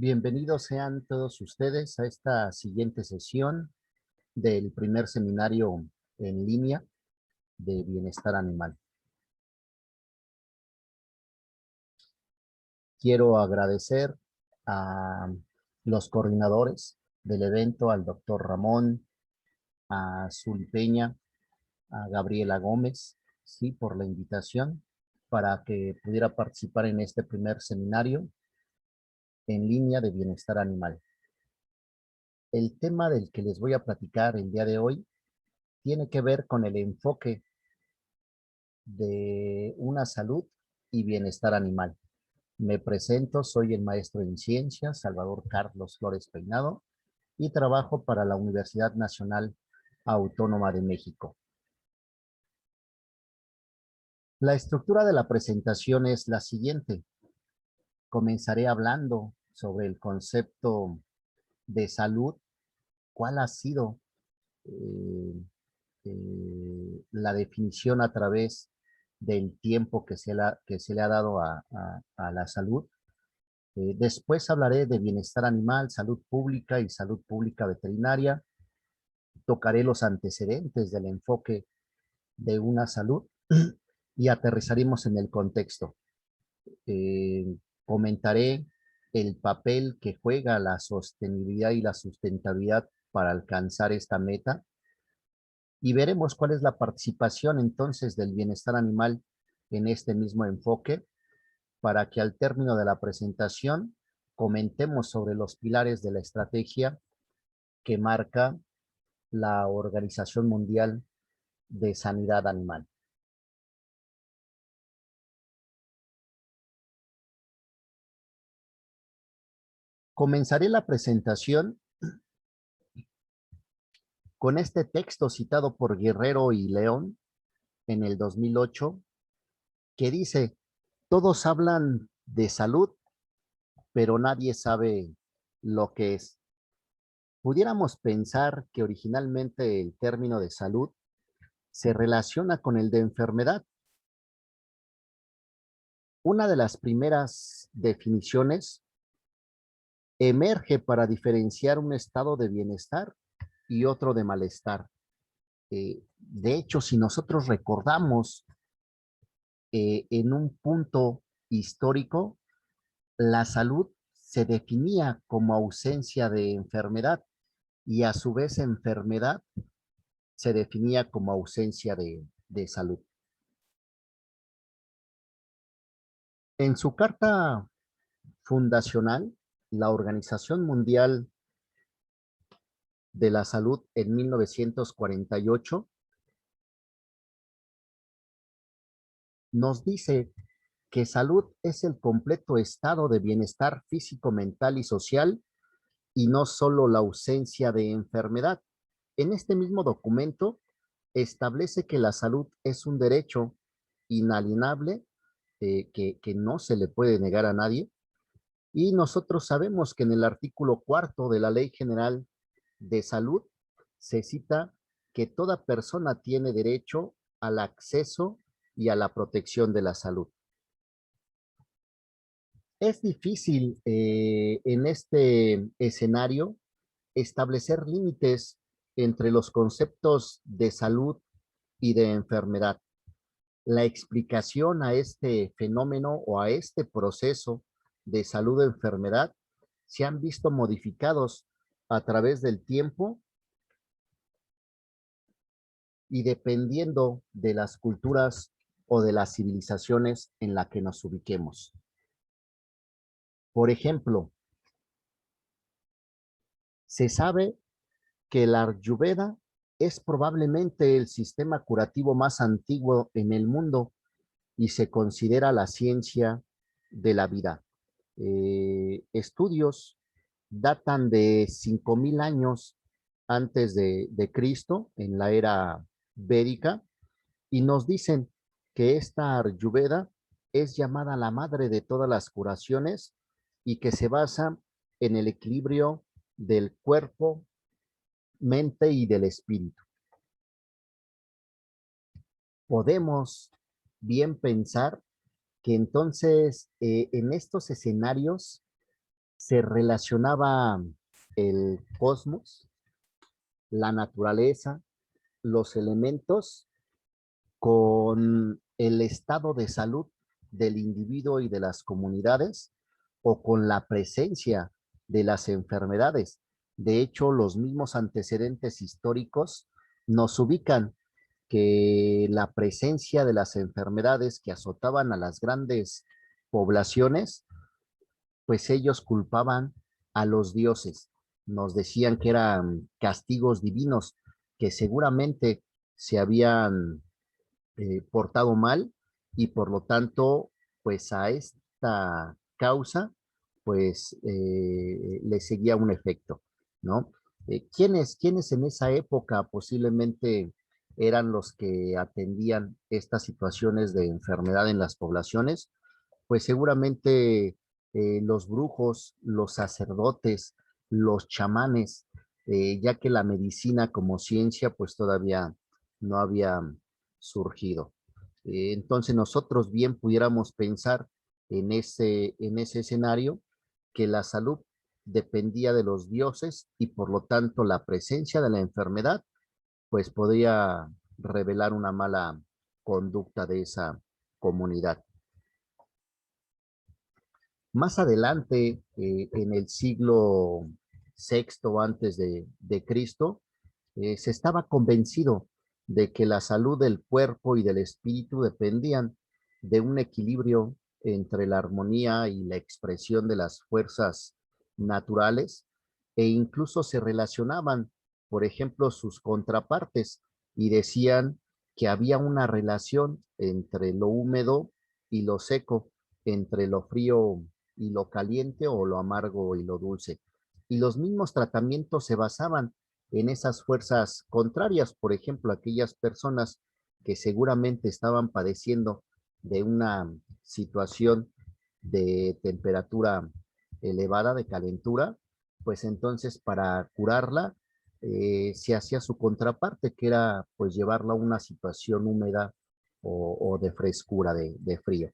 Bienvenidos sean todos ustedes a esta siguiente sesión del primer seminario en línea de bienestar animal. Quiero agradecer a los coordinadores del evento, al doctor Ramón, a Zuli Peña, a Gabriela Gómez, sí, por la invitación para que pudiera participar en este primer seminario en línea de bienestar animal. El tema del que les voy a platicar el día de hoy tiene que ver con el enfoque de una salud y bienestar animal. Me presento, soy el maestro en ciencias, Salvador Carlos Flores Peinado, y trabajo para la Universidad Nacional Autónoma de México. La estructura de la presentación es la siguiente. Comenzaré hablando sobre el concepto de salud, cuál ha sido la definición a través del tiempo que se le ha dado a la salud. Después hablaré de bienestar animal, salud pública y salud pública veterinaria. Tocaré los antecedentes del enfoque de una salud y aterrizaremos en el contexto. Comentaré el papel que juega la sostenibilidad y la sustentabilidad para alcanzar esta meta y veremos cuál es la participación entonces del bienestar animal en este mismo enfoque para que al término de la presentación comentemos sobre los pilares de la estrategia que marca la Organización Mundial de Sanidad Animal. Comenzaré la presentación con este texto citado por Guerrero y León en el 2008, que dice: todos hablan de salud, pero nadie sabe lo que es. Pudiéramos pensar que originalmente el término de salud se relaciona con el de enfermedad. Una de las primeras definiciones emerge para diferenciar un estado de bienestar y otro de malestar. De hecho, si nosotros recordamos en un punto histórico, la salud se definía como ausencia de enfermedad y a su vez enfermedad se definía como ausencia de salud. En su carta fundacional, la Organización Mundial de la Salud en 1948 nos dice que salud es el completo estado de bienestar físico, mental y social y no solo la ausencia de enfermedad. En este mismo documento establece que la salud es un derecho inalienable que no se le puede negar a nadie. Y nosotros sabemos que en el artículo 4 de la Ley General de Salud se cita que toda persona tiene derecho al acceso y a la protección de la salud. Es difícil en este escenario establecer límites entre los conceptos de salud y de enfermedad. La explicación a este fenómeno o a este proceso de salud-enfermedad se han visto modificados a través del tiempo y dependiendo de las culturas o de las civilizaciones en las que nos ubiquemos. Por ejemplo, se sabe que la Ayurveda es probablemente el sistema curativo más antiguo en el mundo y se considera la ciencia de la vida. Estudios datan de 5000 años antes de Cristo, en la era védica, y nos dicen que esta Ayurveda es llamada la madre de todas las curaciones y que se basa en el equilibrio del cuerpo, mente y del espíritu. Podemos bien pensar que entonces en estos escenarios se relacionaba el cosmos, la naturaleza, los elementos con el estado de salud del individuo y de las comunidades o con la presencia de las enfermedades. De hecho, los mismos antecedentes históricos nos ubican que la presencia de las enfermedades que azotaban a las grandes poblaciones, pues ellos culpaban a los dioses. Nos decían que eran castigos divinos, que seguramente se habían portado mal y por lo tanto, pues a esta causa, pues le seguía un efecto, ¿no? ¿Quiénes en esa época posiblemente eran los que atendían estas situaciones de enfermedad en las poblaciones? Pues seguramente los brujos, los sacerdotes, los chamanes, ya que la medicina como ciencia pues todavía no había surgido. Entonces nosotros bien pudiéramos pensar en ese escenario que la salud dependía de los dioses y por lo tanto la presencia de la enfermedad pues podría revelar una mala conducta de esa comunidad. Más adelante, en el siglo sexto antes de Cristo, se estaba convencido de que la salud del cuerpo y del espíritu dependían de un equilibrio entre la armonía y la expresión de las fuerzas naturales e incluso se relacionaban, por ejemplo, sus contrapartes y decían que había una relación entre lo húmedo y lo seco, entre lo frío y lo caliente o lo amargo y lo dulce. Y los mismos tratamientos se basaban en esas fuerzas contrarias, por ejemplo, aquellas personas que seguramente estaban padeciendo de una situación de temperatura elevada, de calentura, pues entonces para curarla se hacía su contraparte, que era pues llevarla a una situación húmeda o de frescura, de frío.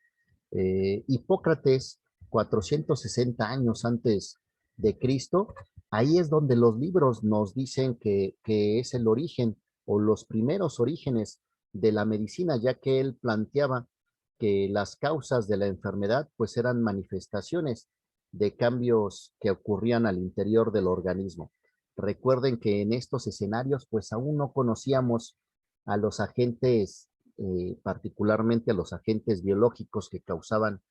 Hipócrates, 460 años antes de Cristo, ahí es donde los libros nos dicen que es el origen o los primeros orígenes de la medicina, ya que él planteaba que las causas de la enfermedad pues eran manifestaciones de cambios que ocurrían al interior del organismo. Recuerden que en estos escenarios pues aún no conocíamos a los agentes, particularmente a los agentes biológicos que causaban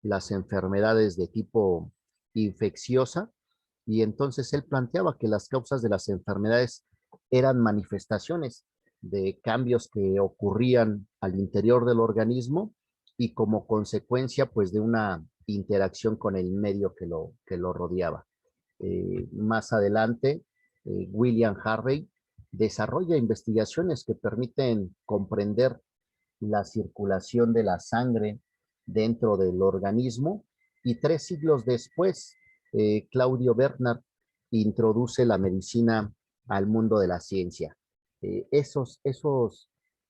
las enfermedades de tipo infecciosa, y entonces él planteaba que las causas de las enfermedades eran manifestaciones de cambios que ocurrían al interior del organismo y como consecuencia pues de una interacción con el medio que lo rodeaba. Más adelante, William Harvey desarrolla investigaciones que permiten comprender la circulación de la sangre dentro del organismo y 3 siglos después, Claudio Bernard introduce la medicina al mundo de la ciencia. Esos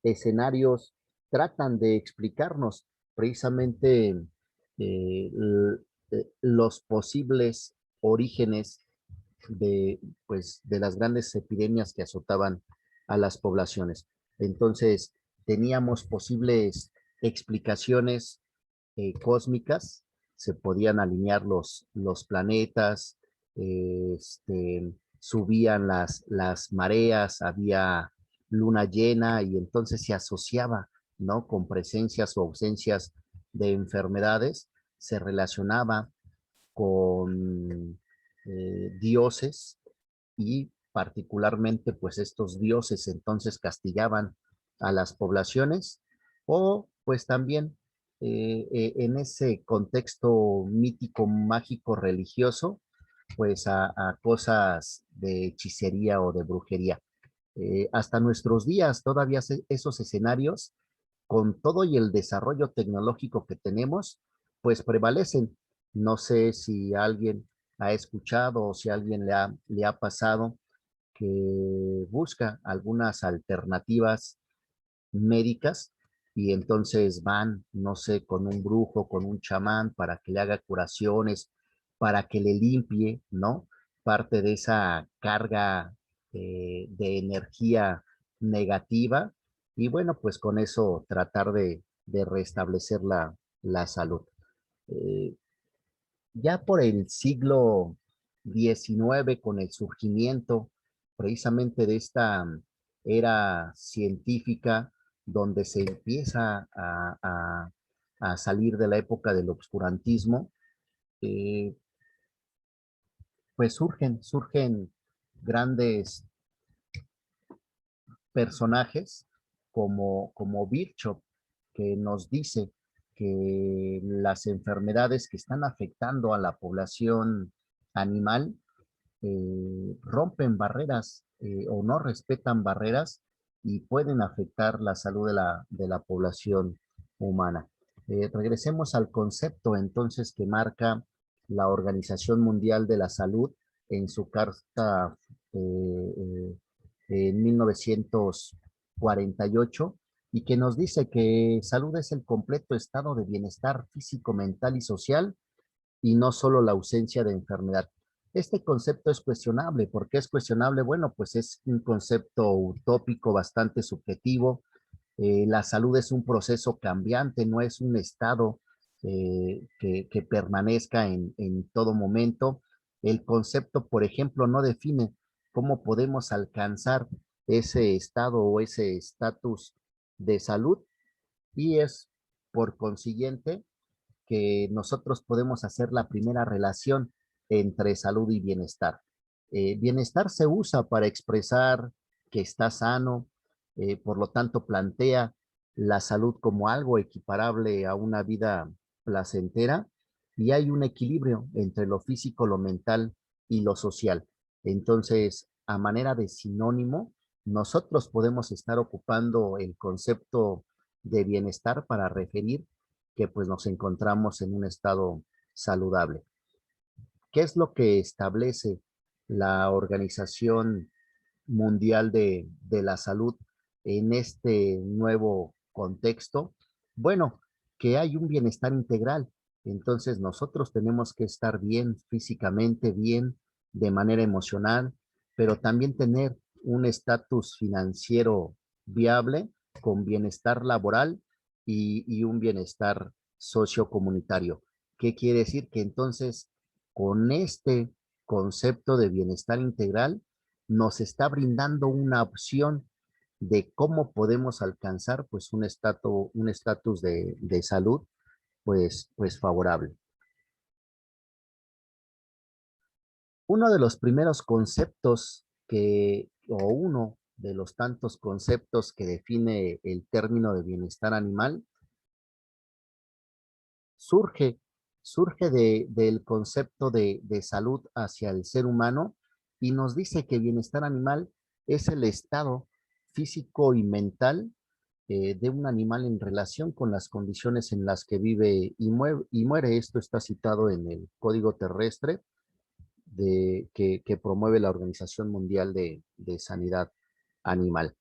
escenarios tratan de explicarnos precisamente eh, los posibles orígenes de, pues, de las grandes epidemias que azotaban a las poblaciones. Entonces, teníamos posibles explicaciones cósmicas, se podían alinear los planetas, subían las mareas, había luna llena y entonces se asociaba, ¿no? Con presencias o ausencias de enfermedades, se relacionaba con dioses y particularmente pues estos dioses entonces castigaban a las poblaciones o pues también en ese contexto mítico, mágico, religioso, pues a cosas de hechicería o de brujería. Hasta nuestros días todavía esos escenarios, con todo y el desarrollo tecnológico que tenemos, pues prevalecen. No sé si alguien ha escuchado o si alguien le ha pasado que busca algunas alternativas médicas y entonces van, no sé, con un brujo, con un chamán para que le haga curaciones para que le limpie, ¿no? Parte de esa carga de energía negativa y bueno, pues con eso tratar de restablecer la salud. Eh, ya por el siglo XIX, con el surgimiento precisamente de esta era científica, donde se empieza a salir de la época del obscurantismo, eh, pues surgen grandes personajes como Virchow, que nos dice que las enfermedades que están afectando a la población animal rompen barreras o no respetan barreras y pueden afectar la salud de la población humana. Regresemos al concepto entonces que marca la Organización Mundial de la Salud en su carta en 1948 y que nos dice que salud es el completo estado de bienestar físico, mental y social y no solo la ausencia de enfermedad. Este concepto es cuestionable. ¿Por qué es cuestionable? Bueno, pues es un concepto utópico, bastante subjetivo. La salud es un proceso cambiante, no es un estado que permanezca en todo momento. El concepto, por ejemplo, no define cómo podemos alcanzar ese estado o ese estatus de salud y es, por consiguiente, que nosotros podemos hacer la primera relación entre salud y bienestar. Bienestar se usa para expresar que está sano, por lo tanto plantea la salud como algo equiparable a una vida placentera y hay un equilibrio entre lo físico, lo mental y lo social. Entonces, a manera de sinónimo, nosotros podemos estar ocupando el concepto de bienestar para referir que pues nos encontramos en un estado saludable. ¿Qué es lo que establece la Organización Mundial de la Salud en este nuevo contexto? Bueno, que hay un bienestar integral. Entonces nosotros tenemos que estar bien físicamente, bien de manera emocional, pero también tener un estatus financiero viable con bienestar laboral y un bienestar sociocomunitario. ¿Qué quiere decir? Que entonces con este concepto de bienestar integral nos está brindando una opción de cómo podemos alcanzar pues un estatus de salud pues favorable. Uno de los primeros conceptos o uno de los tantos conceptos que define el término de bienestar animal surge, surge del concepto de salud hacia el ser humano y nos dice que bienestar animal es el estado físico y mental de un animal en relación con las condiciones en las que vive y muere. Esto está citado en el Código Terrestre que promueve la Organización Mundial de Sanidad Animal.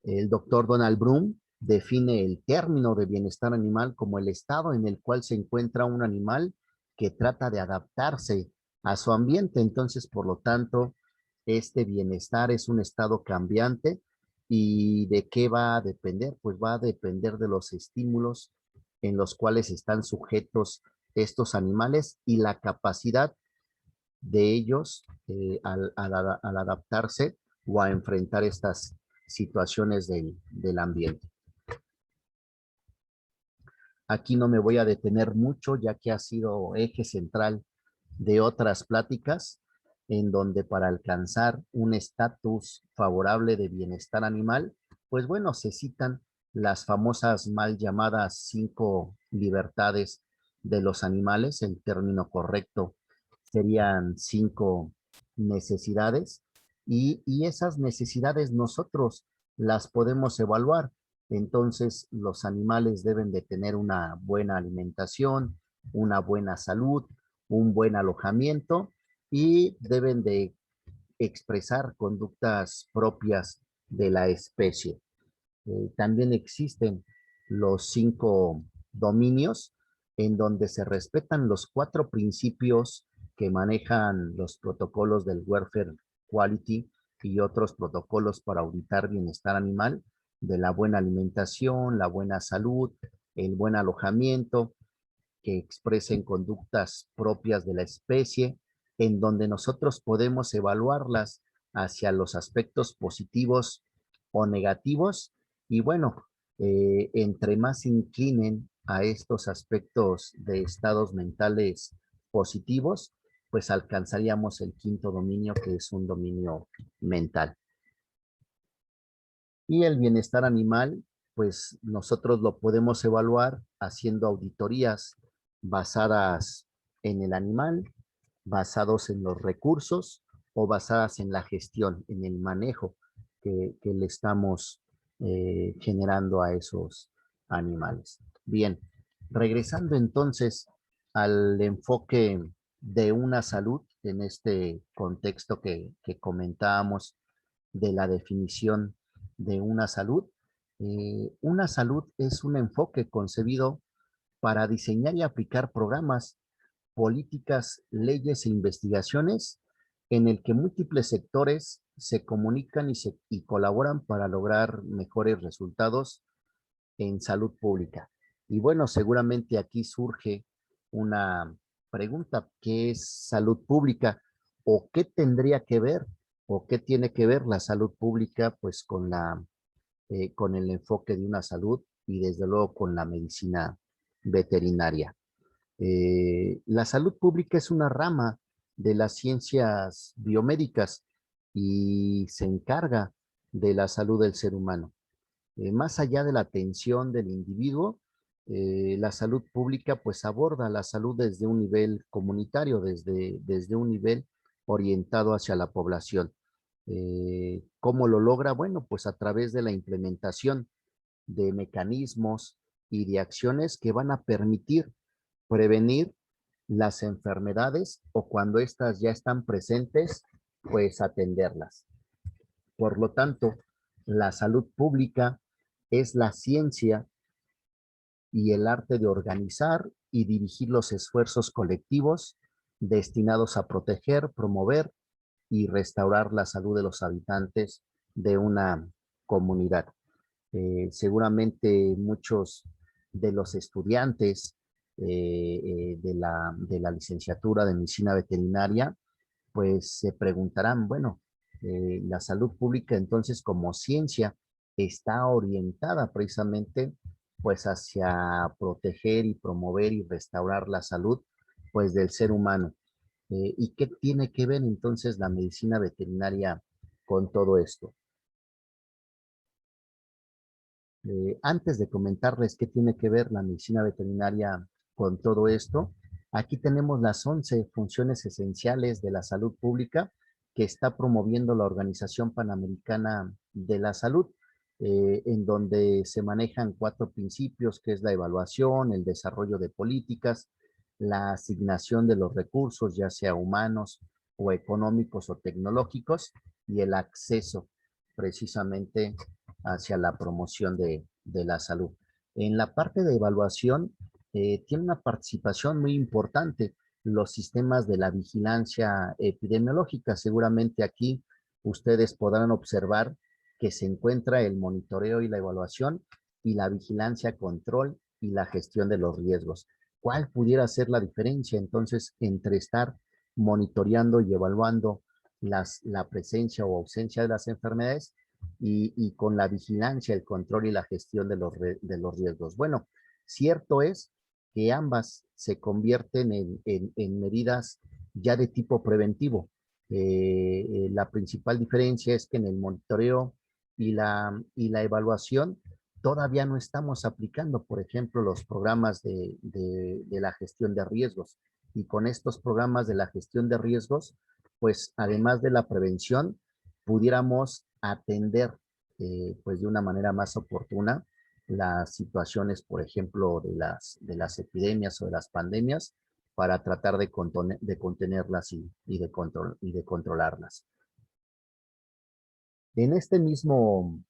El doctor Donald Bloom define el término de bienestar animal como el estado en el cual se encuentra un animal que trata de adaptarse a su ambiente. Entonces, por lo tanto, este bienestar es un estado cambiante. ¿Y de qué va a depender? Pues va a depender de los estímulos en los cuales están sujetos estos animales y la capacidad de ellos al adaptarse o a enfrentar estas situaciones del ambiente. Aquí no me voy a detener mucho, ya que ha sido eje central de otras pláticas, en donde para alcanzar un estatus favorable de bienestar animal, pues bueno, se citan las famosas mal llamadas 5 libertades de los animales. El término correcto serían 5 necesidades y esas necesidades nosotros las podemos evaluar. Entonces, los animales deben de tener una buena alimentación, una buena salud, un buen alojamiento y deben de expresar conductas propias de la especie. También existen los 5 dominios en donde se respetan los 4 principios que manejan los protocolos del Welfare Quality y otros protocolos para auditar bienestar animal, de la buena alimentación, la buena salud, el buen alojamiento, que expresen conductas propias de la especie, en donde nosotros podemos evaluarlas hacia los aspectos positivos o negativos. Y bueno, entre más inclinen a estos aspectos de estados mentales positivos, pues alcanzaríamos el quinto dominio, que es un dominio mental. Y el bienestar animal, pues nosotros lo podemos evaluar haciendo auditorías basadas en el animal, basados en los recursos o basadas en la gestión, en el manejo que le estamos generando a esos animales. Bien, regresando entonces al enfoque de una salud en este contexto que comentábamos de la definición de una salud es un enfoque concebido para diseñar y aplicar programas, políticas, leyes e investigaciones en el que múltiples sectores se comunican y colaboran para lograr mejores resultados en salud pública. Y bueno, seguramente aquí surge una pregunta: ¿qué es salud pública? ¿O qué tendría que ver o qué tiene que ver la salud pública pues con el enfoque de una salud y desde luego con la medicina veterinaria? La salud pública es una rama de las ciencias biomédicas y se encarga de la salud del ser humano. Más allá de la atención del individuo, la salud pública pues aborda la salud desde un nivel comunitario, desde un nivel orientado hacia la población. ¿Cómo lo logra? Bueno, pues a través de la implementación de mecanismos y de acciones que van a permitir prevenir las enfermedades o cuando éstas ya están presentes, pues atenderlas. Por lo tanto, la salud pública es la ciencia y el arte de organizar y dirigir los esfuerzos colectivos destinados a proteger, promover y restaurar la salud de los habitantes de una comunidad. Seguramente muchos de los estudiantes de la licenciatura de medicina veterinaria pues se preguntarán, bueno, la salud pública entonces como ciencia está orientada precisamente pues hacia proteger y promover y restaurar la salud pues del ser humano. ¿Y qué tiene que ver entonces la medicina veterinaria con todo esto? Antes de comentarles qué tiene que ver la medicina veterinaria con todo esto, aquí tenemos las 11 funciones esenciales de la salud pública que está promoviendo la Organización Panamericana de la Salud, en donde se manejan 4 principios, que es la evaluación, el desarrollo de políticas, la asignación de los recursos, ya sea humanos o económicos o tecnológicos, y el acceso precisamente hacia la promoción de la salud. En la parte de evaluación, tiene una participación muy importante los sistemas de la vigilancia epidemiológica. Seguramente aquí ustedes podrán observar que se encuentra el monitoreo y la evaluación y la vigilancia, control y la gestión de los riesgos. ¿Cuál pudiera ser la diferencia entonces entre estar monitoreando y evaluando la presencia o ausencia de las enfermedades y con la vigilancia, el control y la gestión de los riesgos? Bueno, cierto es que ambas se convierten en medidas ya de tipo preventivo. La principal diferencia es que en el monitoreo y la evaluación todavía no estamos aplicando, por ejemplo, los programas de la gestión de riesgos. Y con estos programas de la gestión de riesgos, pues además de la prevención, pudiéramos atender pues de una manera más oportuna las situaciones, por ejemplo, de las epidemias o de las pandemias para tratar de contenerlas y de controlarlas. En este mismo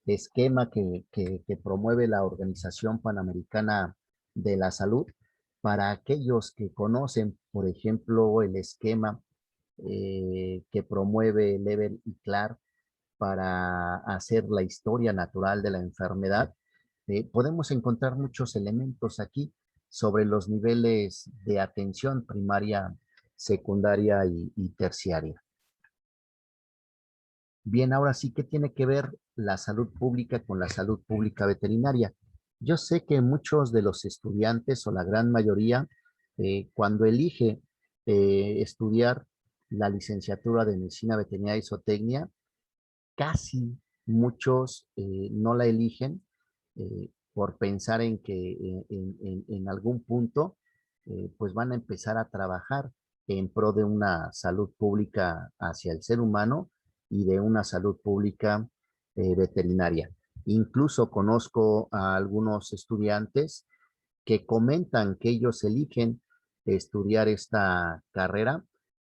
esquema que promueve la Organización Panamericana de la Salud, Para aquellos que conocen, por ejemplo, el esquema que promueve Level y Clark para hacer la historia natural de la enfermedad, podemos encontrar muchos elementos aquí sobre los niveles de atención primaria, secundaria y terciaria. Bien, ahora sí, ¿qué tiene que ver la salud pública con la salud pública veterinaria? Yo sé que muchos de los estudiantes o la gran mayoría, cuando elige estudiar la licenciatura de medicina veterinaria y zootecnia, casi muchos no la eligen por pensar en que en algún punto pues van a empezar a trabajar en pro de una salud pública hacia el ser humano y de una salud pública veterinaria. Incluso conozco a algunos estudiantes que comentan que ellos eligen estudiar esta carrera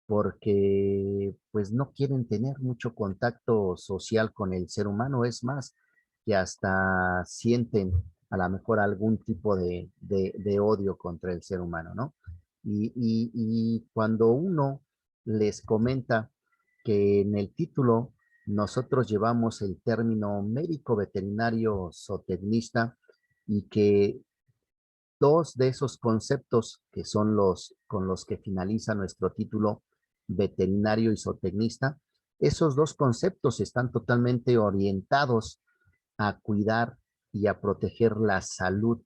porque pues no quieren tener mucho contacto social con el ser humano, es más, que hasta sienten a lo mejor algún tipo de odio contra el ser humano, ¿no? Y cuando uno les comenta que en el título nosotros llevamos el término médico veterinario zootecnista y que dos de esos conceptos que son los con los que finaliza nuestro título veterinario y zootecnista, esos dos conceptos están totalmente orientados a cuidar y a proteger la salud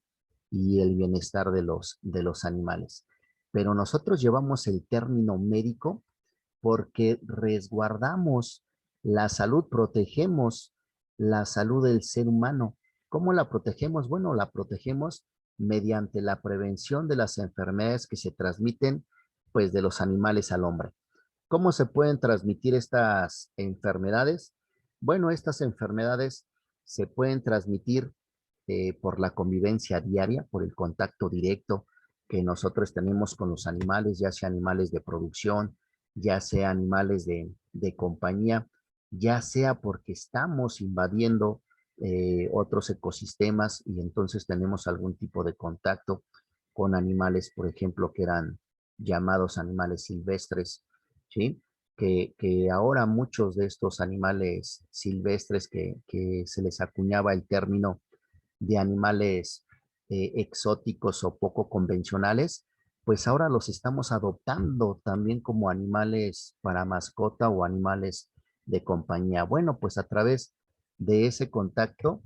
y el bienestar de los animales. Pero nosotros llevamos el término médico porque resguardamos la salud, protegemos la salud del ser humano. ¿Cómo la protegemos? Bueno, la protegemos mediante la prevención de las enfermedades que se transmiten pues de los animales al hombre. ¿Cómo se pueden transmitir estas enfermedades? Bueno, estas enfermedades se pueden transmitir por la convivencia diaria, por el contacto directo que nosotros tenemos con los animales, ya sea animales de producción, ya sea animales de compañía, ya sea porque estamos invadiendo otros ecosistemas y entonces tenemos algún tipo de contacto con animales, por ejemplo, que eran llamados animales silvestres, ¿sí? Que ahora muchos de estos animales silvestres que se les acuñaba el término de animales exóticos o poco convencionales, pues ahora los estamos adoptando también como animales para mascota o animales de compañía. Bueno, pues a través de ese contacto,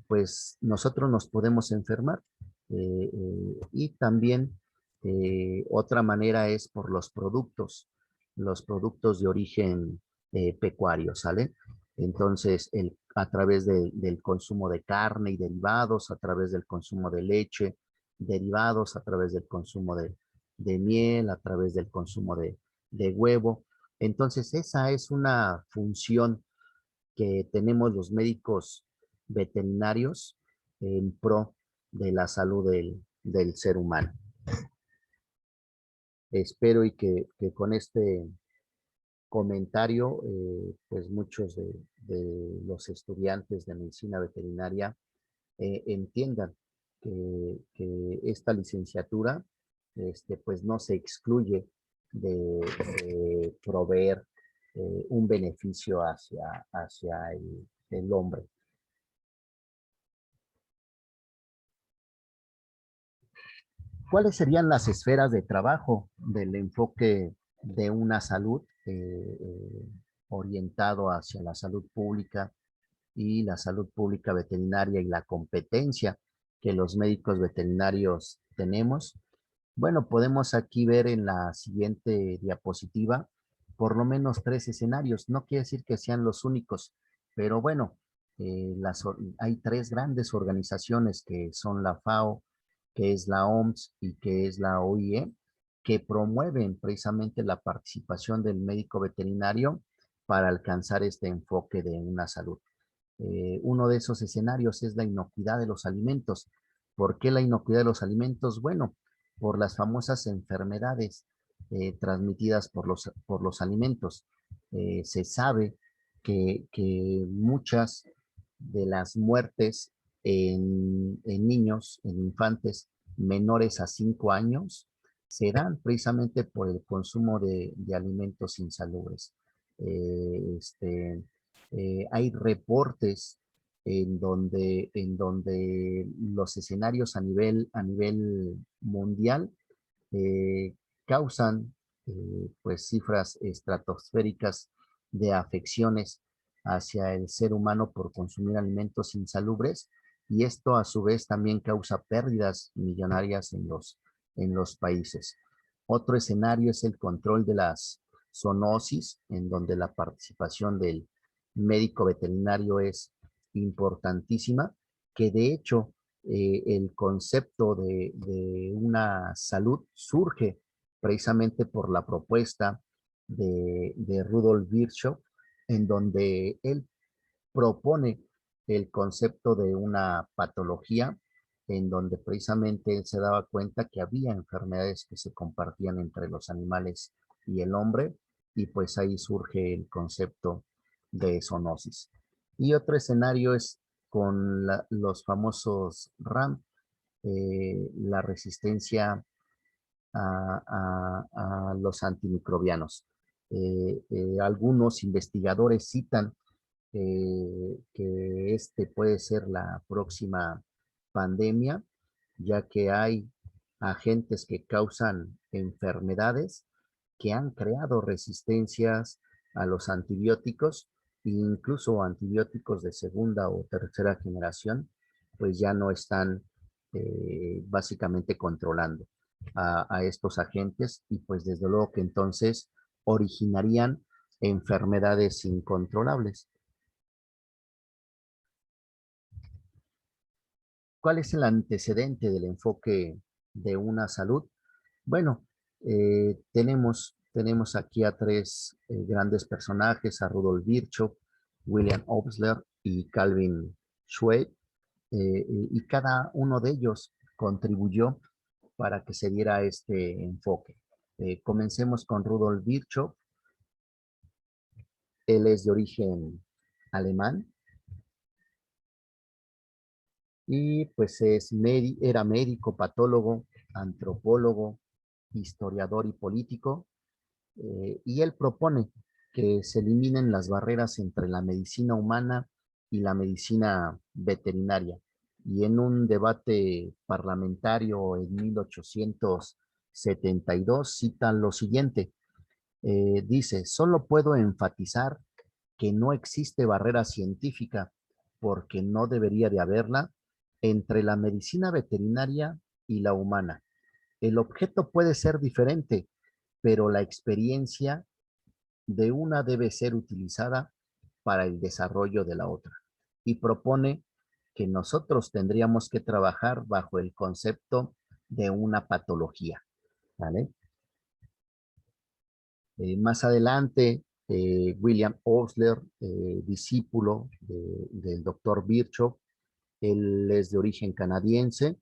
pues nosotros nos podemos enfermar. Y también otra manera es por los productos de origen pecuario, ¿sale? Entonces, a través del consumo de carne y derivados, a través del consumo de leche, derivados, a través del consumo de miel, a través del consumo de huevo. Entonces, esa es una función que tenemos los médicos veterinarios en pro de la salud del ser humano. Espero y que con este comentario, pues muchos de los estudiantes de medicina veterinaria entiendan que esta licenciatura pues no se excluye de proveer un beneficio hacia el hombre. ¿Cuáles serían las esferas de trabajo del enfoque de una salud orientado hacia la salud pública y la salud pública veterinaria y la competencia que los médicos veterinarios tenemos? Bueno, podemos aquí ver en la siguiente diapositiva por lo menos tres escenarios. No quiere decir que sean los únicos, pero bueno, hay tres grandes organizaciones que son la FAO, que es la OMS y que es la OIE, que promueven precisamente la participación del médico veterinario para alcanzar este enfoque de una salud. Uno de esos escenarios es la inocuidad de los alimentos. ¿Por qué la inocuidad de los alimentos? Bueno, por las famosas enfermedades transmitidas por los alimentos. Se sabe que muchas de las muertes en niños, en infantes, menores a 5 años se dan precisamente por el consumo de alimentos insalubres. Hay reportes en donde los escenarios a nivel mundial eh, causan pues cifras estratosféricas de afecciones hacia el ser humano por consumir alimentos insalubres, y esto a su vez también causa pérdidas millonarias en los países. Otro escenario es el control de las zoonosis, en donde la participación del médico veterinario es importantísima, que de hecho el concepto de una salud surge precisamente por la propuesta de Rudolf Virchow, en donde él propone el concepto de una patología, en donde precisamente él se daba cuenta que había enfermedades que se compartían entre los animales y el hombre, y pues ahí surge el concepto de zoonosis. Y otro escenario es con los famosos RAM, la resistencia a los antimicrobianos. Algunos investigadores citan que este puede ser la próxima pandemia, ya que hay agentes que causan enfermedades que han creado resistencias a los antibióticos, e incluso antibióticos de segunda o tercera generación, pues ya no están básicamente controlando a estos agentes, y pues desde luego que entonces originarían enfermedades incontrolables. ¿Cuál es el antecedente del enfoque de una salud? Bueno, tenemos aquí a tres grandes personajes: a Rudolf Virchow, William Osler y Calvin Schweib, y cada uno de ellos contribuyó para que se diera este enfoque. Comencemos con Rudolf Virchow. Él es de origen alemán y pues era médico, patólogo, antropólogo, historiador y político, y él propone que se eliminen las barreras entre la medicina humana y la medicina veterinaria. Y en un debate parlamentario en 1872 cita lo siguiente: dice, solo puedo enfatizar que no existe barrera científica, porque no debería de haberla, entre la medicina veterinaria y la humana. El objeto puede ser diferente, pero la experiencia de una debe ser utilizada para el desarrollo de la otra. Y propone que nosotros tendríamos que trabajar bajo el concepto de una patología, ¿vale? Más adelante, William Osler, discípulo del doctor Virchow, él es de origen canadiense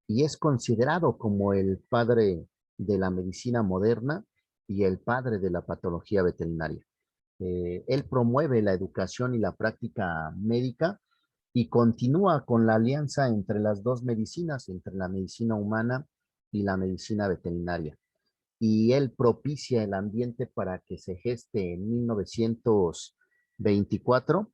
y es considerado como el padre de la medicina moderna y el padre de la patología veterinaria. Él promueve la educación y la práctica médica y continúa con la alianza entre las dos medicinas, entre la medicina humana y la medicina veterinaria. Y él propicia el ambiente para que se geste en 1924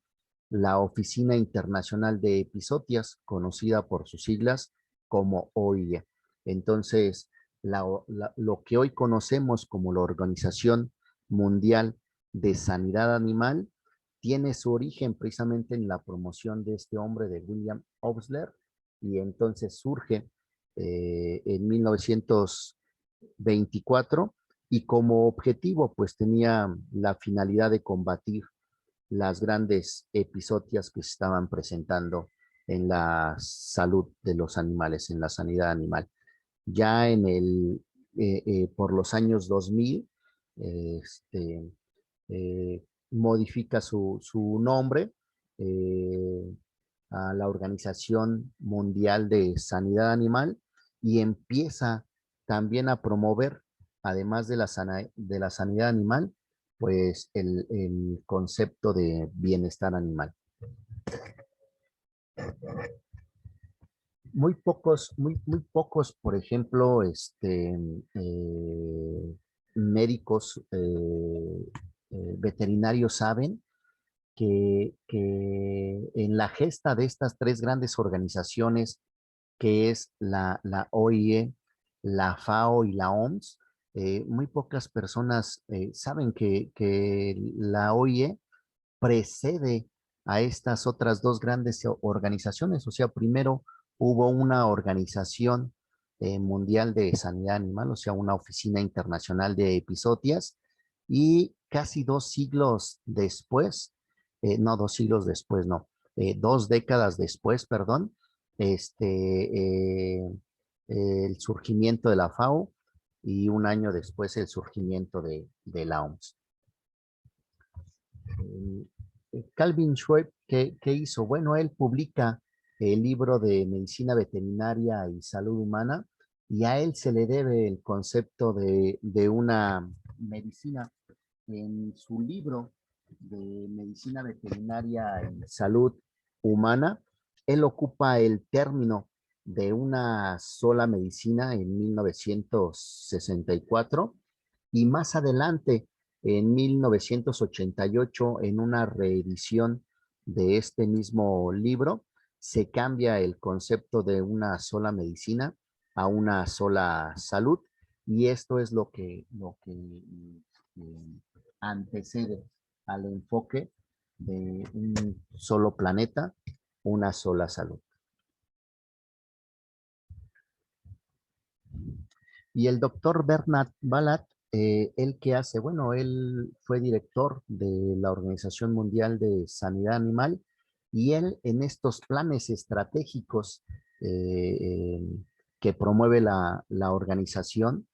la Oficina Internacional de Epizotias, conocida por sus siglas como OIE. Entonces, lo que hoy conocemos como la Organización Mundial de Sanidad Animal tiene su origen precisamente en la promoción de este hombre, de William Osler, y entonces surge en 1924, y como objetivo pues tenía la finalidad de combatir las grandes episodias que se estaban presentando en la salud de los animales, en la sanidad animal. Ya por los años 2000, este, modifica su nombre eh, a la Organización Mundial de Sanidad Animal, y empieza también a promover, además de la sanidad animal, pues el concepto de bienestar animal. muy pocos, por ejemplo, médicos veterinarios saben que en la gesta de estas tres grandes organizaciones, que es la OIE, la FAO y la OMS, muy pocas personas saben que la OIE precede a estas otras dos grandes organizaciones. O sea, primero hubo una organización mundial de sanidad animal, o sea, una oficina internacional de episodias, y casi 2 siglos después, no, 2 siglos después, no, 2 décadas después, perdón, el surgimiento de la FAO y un año después el surgimiento de la OMS. Calvin Schweib, ¿qué hizo? Bueno, él publica el libro de Medicina Veterinaria y Salud Humana, y a él se le debe el concepto de una medicina. En su libro de Medicina Veterinaria y Salud Humana, él ocupa el término de una sola medicina en 1964, y más adelante, en 1988, en una reedición de este mismo libro, se cambia el concepto de una sola medicina a una sola salud, y esto es lo que antecede al enfoque de un solo planeta, una sola salud. Y el doctor Bernard Balat, ¿él qué hace? Bueno, él fue director de la Organización Mundial de Sanidad Animal, y él en estos planes estratégicos eh, eh, que promueve la organización,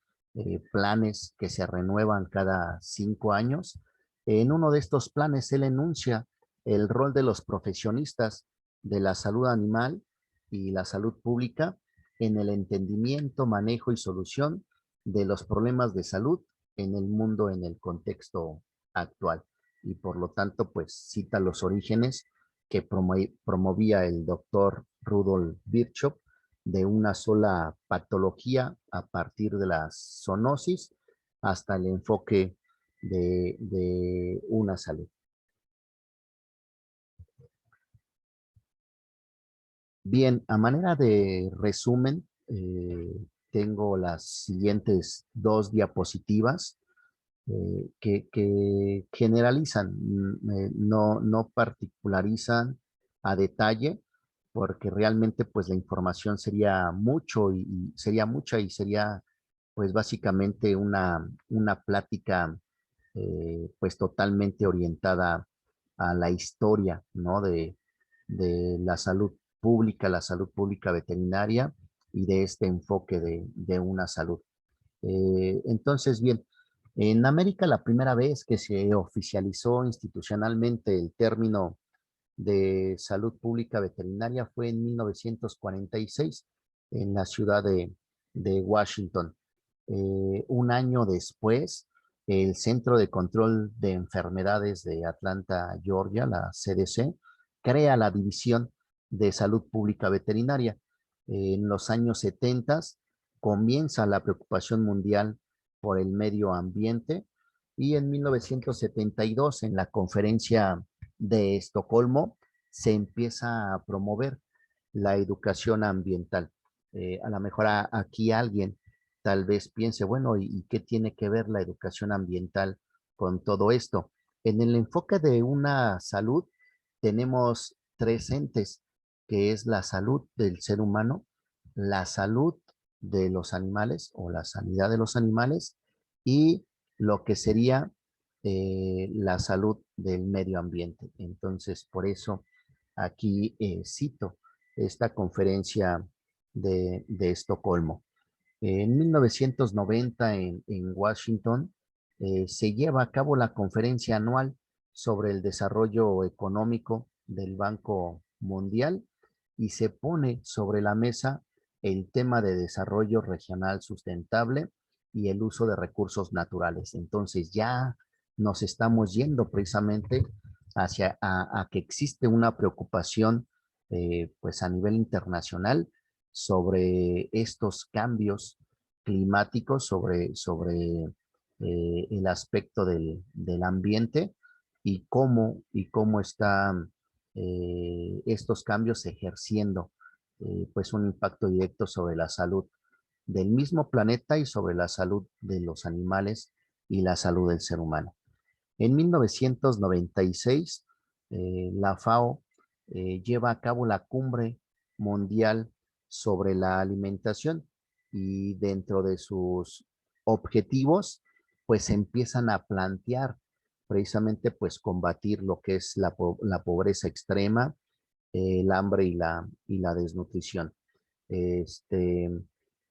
planes que se renuevan cada 5 años, en uno de estos planes él enuncia el rol de los profesionistas de la salud animal y la salud pública en el entendimiento, manejo y solución de los problemas de salud en el mundo, en el contexto actual. Y por lo tanto, pues cita los orígenes que promovía el doctor Rudolf Virchow de una sola patología a partir de la zoonosis hasta el enfoque de una salud. Bien, a manera de resumen, tengo las siguientes dos diapositivas que generalizan, no particularizan a detalle, porque realmente pues la información sería mucho y sería mucha, y sería pues básicamente una plática pues totalmente orientada a la historia, ¿no? De la salud pública veterinaria, y de este enfoque de una salud. Entonces, bien, en América la primera vez que se oficializó institucionalmente el término de salud pública veterinaria fue en 1946 en la ciudad de Washington. Un año después, el Centro de Control de Enfermedades de Atlanta, Georgia, la CDC, crea la División de Salud Pública Veterinaria. En los años 70 comienza la preocupación mundial por el medio ambiente, y en 1972, en la conferencia de Estocolmo, se empieza a promover la educación ambiental. A lo mejor aquí alguien tal vez piense, bueno, ¿y qué tiene que ver la educación ambiental con todo esto? En el enfoque de una salud tenemos tres entes, que es la salud del ser humano, la salud de los animales o la sanidad de los animales, y lo que sería la salud del medio ambiente. Entonces, por eso aquí cito esta conferencia de Estocolmo. En 1990 en Washington se lleva a cabo la conferencia anual sobre el desarrollo económico del Banco Mundial, y se pone sobre la mesa el tema de desarrollo regional sustentable y el uso de recursos naturales. Entonces ya nos estamos yendo precisamente a que existe una preocupación pues a nivel internacional sobre estos cambios climáticos, sobre el aspecto del ambiente y cómo están estos cambios ejerciendo pues un impacto directo sobre la salud del mismo planeta y sobre la salud de los animales y la salud del ser humano. En 1996, la FAO lleva a cabo la cumbre mundial sobre la alimentación y dentro de sus objetivos, pues empiezan a plantear precisamente pues combatir lo que es la pobreza extrema, el hambre y la desnutrición.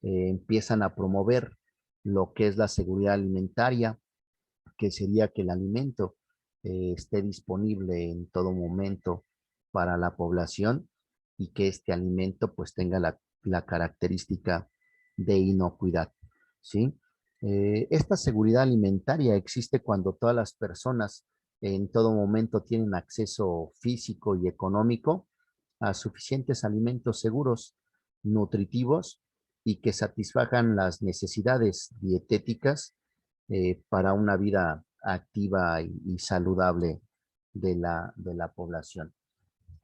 Empiezan a promover lo que es la seguridad alimentaria, que sería que el alimento esté disponible en todo momento para la población y que este alimento pues tenga la característica de inocuidad, ¿sí? Esta seguridad alimentaria existe cuando todas las personas en todo momento tienen acceso físico y económico a suficientes alimentos seguros, nutritivos y que satisfagan las necesidades dietéticas para una vida activa y saludable de la población.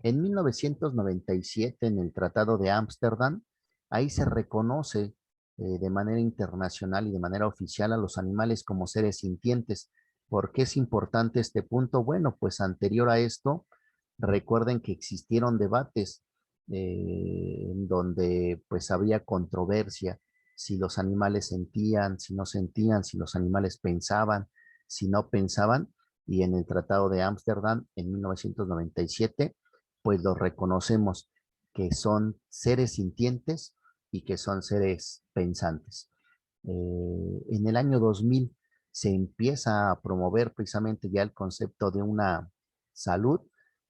En 1997, en el Tratado de Ámsterdam, ahí se reconoce de manera internacional y de manera oficial a los animales como seres sintientes. ¿Por qué es importante este punto? Bueno, pues anterior a esto, recuerden que existieron debates en donde pues había controversia si los animales sentían, si no sentían, si los animales pensaban, si no pensaban, y en el Tratado de Ámsterdam en 1997 pues los reconocemos que son seres sintientes y que son seres pensantes. En el año 2000 se empieza a promover precisamente ya el concepto de una salud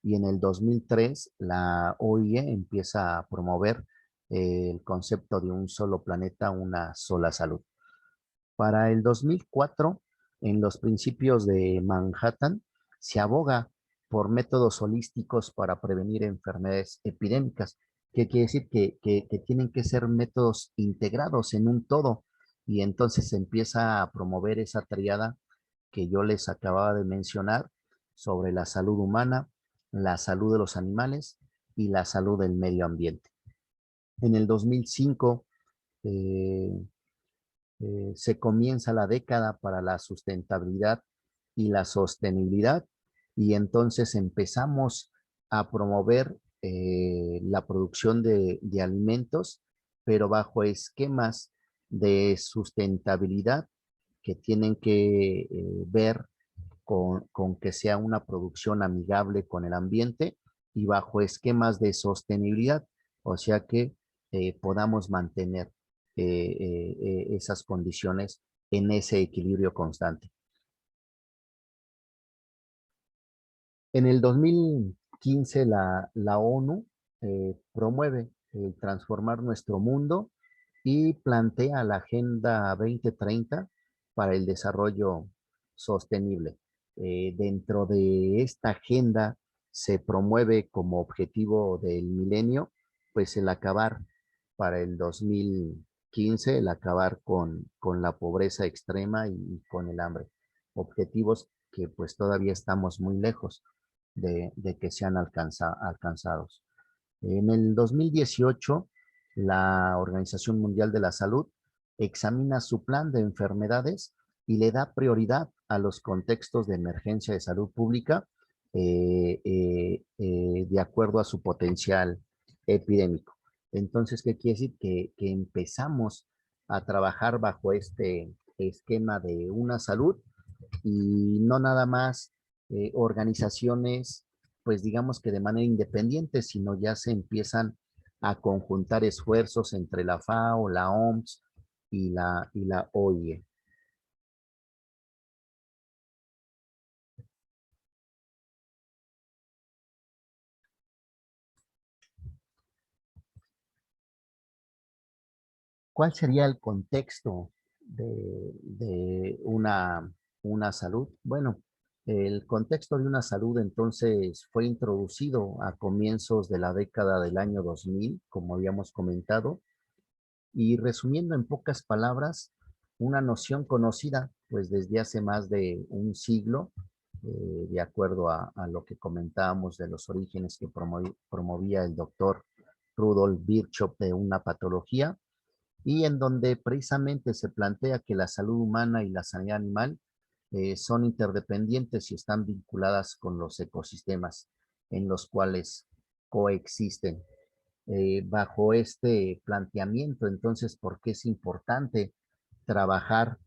y en el 2003 la OIE empieza a promover el concepto de un solo planeta, una sola salud. Para el 2004, en los principios de Manhattan, se aboga por métodos holísticos para prevenir enfermedades epidémicas, que quiere decir que tienen que ser métodos integrados en un todo, y entonces se empieza a promover esa triada que yo les acababa de mencionar sobre la salud humana, la salud de los animales y la salud del medio ambiente. En el 2005, eh, se comienza la década para la sustentabilidad y la sostenibilidad y entonces empezamos a promover la producción de alimentos, pero bajo esquemas de sustentabilidad que tienen que ver con que sea una producción amigable con el ambiente y bajo esquemas de sostenibilidad, o sea que podamos mantener esas condiciones en ese equilibrio constante. En el 2015 la ONU promueve transformar nuestro mundo y plantea la Agenda 2030 para el desarrollo sostenible. Dentro de esta agenda se promueve como objetivo del milenio, pues el acabar para el 2015, el acabar con la pobreza extrema y con el hambre. Objetivos que pues todavía estamos muy lejos de que sean alcanzados. En el 2018, la Organización Mundial de la Salud examina su plan de enfermedades y le da prioridad a los contextos de emergencia de salud pública de acuerdo a su potencial epidémico. Entonces, ¿qué quiere decir? Que empezamos a trabajar bajo este esquema de una salud y no nada más organizaciones, pues digamos que de manera independiente, sino ya se empiezan a conjuntar esfuerzos entre la FAO, la OMS y la OIE. ¿Cuál sería el contexto de una salud? Bueno, El contexto de una salud entonces fue introducido a comienzos de la década del año 2000, como habíamos comentado, y resumiendo en pocas palabras, una noción conocida pues desde hace más de un siglo, de acuerdo a lo que comentábamos de los orígenes que promovía el doctor Rudolf Virchow de una patología, y en donde precisamente se plantea que la salud humana y la sanidad animal son interdependientes y están vinculadas con los ecosistemas en los cuales coexisten. Bajo este planteamiento, entonces, ¿por qué es importante trabajar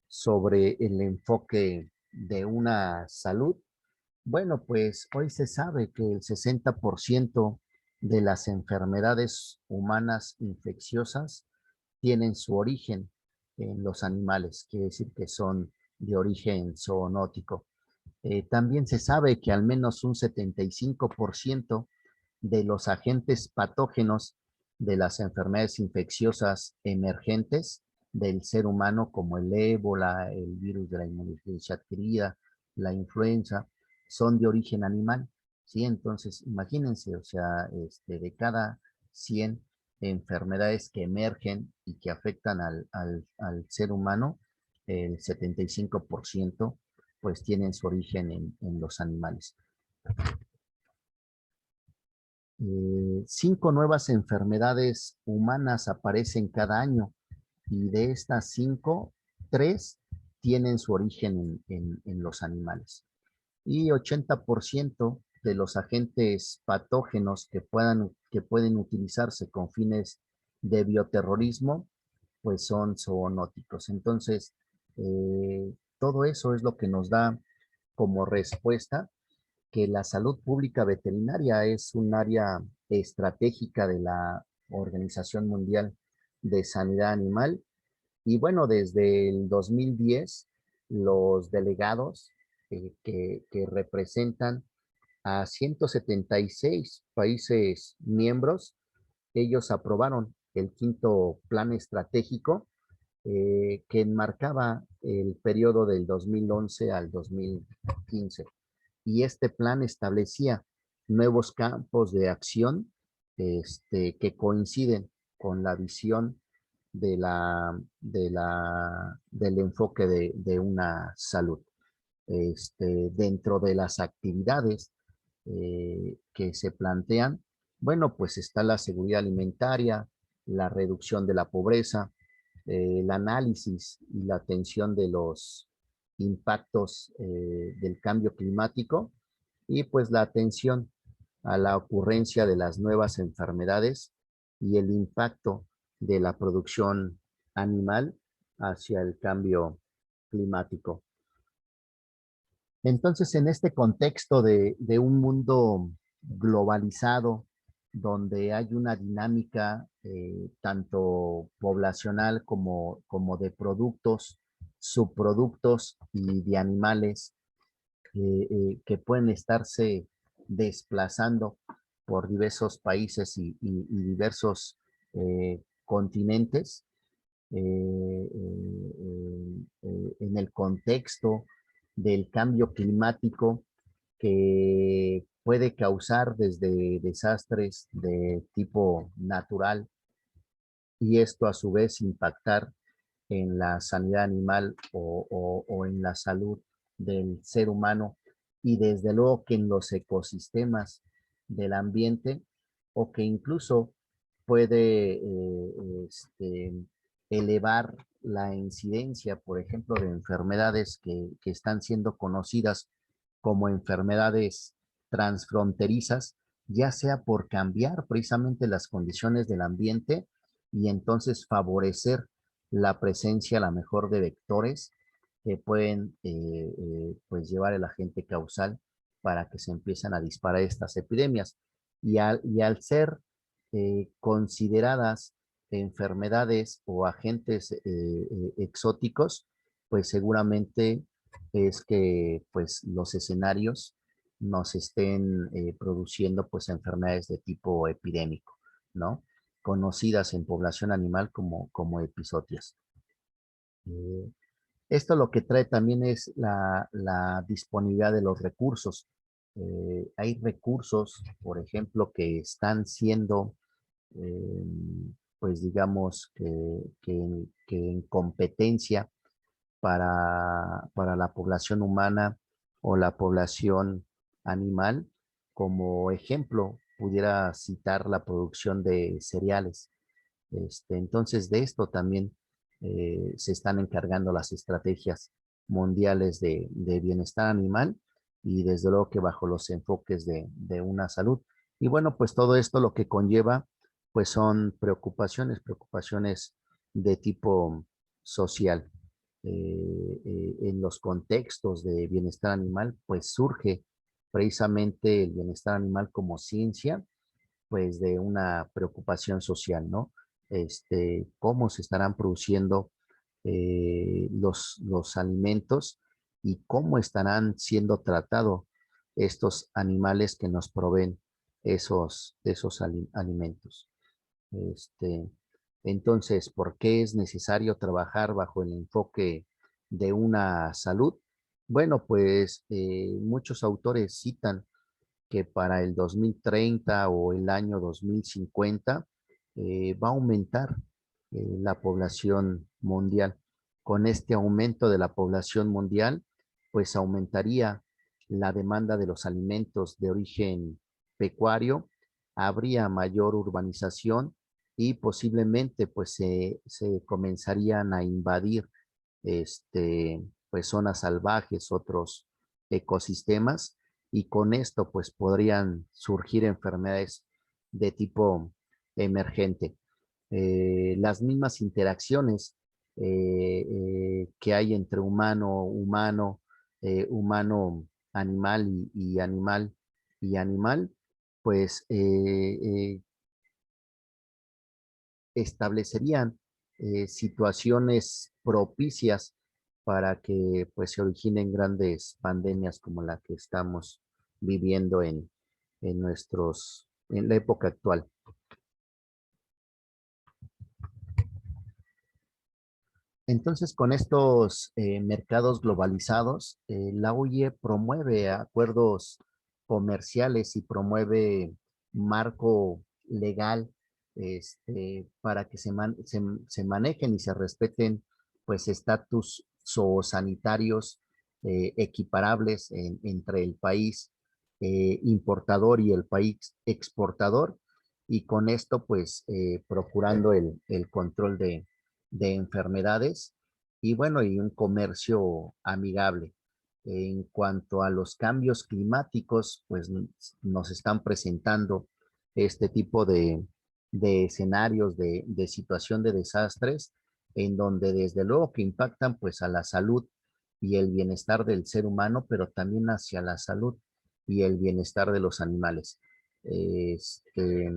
sobre el enfoque de una salud? Bueno, pues hoy se sabe que el 60% de las enfermedades humanas infecciosas tienen su origen en los animales, quiere decir que son de origen zoonótico. También se sabe que al menos un 75% de los agentes patógenos de las enfermedades infecciosas emergentes del ser humano, como el ébola, el virus de la inmunodeficiencia adquirida, la influenza, son de origen animal, ¿sí? Entonces, imagínense, o sea, de cada 100 enfermedades que emergen y que afectan al ser humano, el 75% pues tienen su origen en los animales. 5 nuevas enfermedades humanas aparecen cada año y de estas 5, 3 tienen su origen en los animales. Y 80% de los agentes patógenos que pueden utilizarse con fines de bioterrorismo, pues son zoonóticos. Entonces, todo eso es lo que nos da como respuesta que la salud pública veterinaria es un área estratégica de la Organización Mundial de Sanidad Animal. Y bueno, desde el 2010, los delegados que representan a 176 países miembros, ellos aprobaron el quinto plan estratégico que enmarcaba el periodo del 2011 al 2015. Y este plan establecía nuevos campos de acción que coinciden con la visión del enfoque de una salud. Dentro de las actividades que se plantean, bueno, pues está la seguridad alimentaria, la reducción de la pobreza, el análisis y la atención de los impactos del cambio climático y pues la atención a la ocurrencia de las nuevas enfermedades y el impacto de la producción animal hacia el cambio climático. Entonces, en este contexto de un mundo globalizado, donde hay una dinámica tanto poblacional como de productos, subproductos y de animales que pueden estarse desplazando por diversos países y diversos continentes, en el contexto del cambio climático que puede causar desde desastres de tipo natural y esto a su vez impactar en la sanidad animal o en la salud del ser humano y desde luego que en los ecosistemas del ambiente o que incluso puede elevar la incidencia, por ejemplo, de enfermedades que están siendo conocidas como enfermedades transfronterizas, ya sea por cambiar precisamente las condiciones del ambiente y entonces favorecer la presencia a la mejor de vectores que pueden pues llevar el agente causal para que se empiecen a disparar estas epidemias. Y al ser consideradas enfermedades o agentes exóticos, pues seguramente es que pues los escenarios nos estén produciendo pues enfermedades de tipo epidémico, ¿no? Conocidas en población animal como epizootias. Esto lo que trae también es la disponibilidad de los recursos. Hay recursos, por ejemplo, que están siendo, eh, pues digamos, que en competencia para la población humana o la población animal. Como ejemplo, pudiera citar la producción de cereales. Entonces, de esto también se están encargando las estrategias mundiales de bienestar animal y desde luego que bajo los enfoques de una salud. Y bueno, pues todo esto lo que conlleva, pues son preocupaciones de tipo social. En los contextos de bienestar animal, pues surge precisamente el bienestar animal como ciencia, pues de una preocupación social, ¿no? Cómo se estarán produciendo los alimentos y cómo estarán siendo tratados estos animales que nos proveen esos alimentos. Este, entonces, ¿por qué es necesario trabajar bajo el enfoque de una salud? Bueno, pues muchos autores citan que para el 2030 o el año 2050 va a aumentar la población mundial. Con este aumento de la población mundial, pues aumentaría la demanda de los alimentos de origen pecuario, habría mayor urbanización y posiblemente pues se comenzarían a invadir pues zonas salvajes, otros ecosistemas, y con esto pues podrían surgir enfermedades de tipo emergente. Las mismas interacciones que hay entre humano, animal y animal y animal, pues establecerían situaciones propicias para que pues se originen grandes pandemias como la que estamos viviendo en la época actual. Entonces, con estos mercados globalizados, la OIE promueve acuerdos comerciales y promueve marco legal para que se manejen y se respeten pues estatus zoosanitarios equiparables entre el país importador y el país exportador, y con esto pues procurando el control de enfermedades y bueno, y un comercio amigable. En cuanto a los cambios climáticos, pues nos están presentando este tipo de escenarios de situación de desastres, en donde desde luego que impactan pues a la salud y el bienestar del ser humano, pero también hacia la salud y el bienestar de los animales. Este,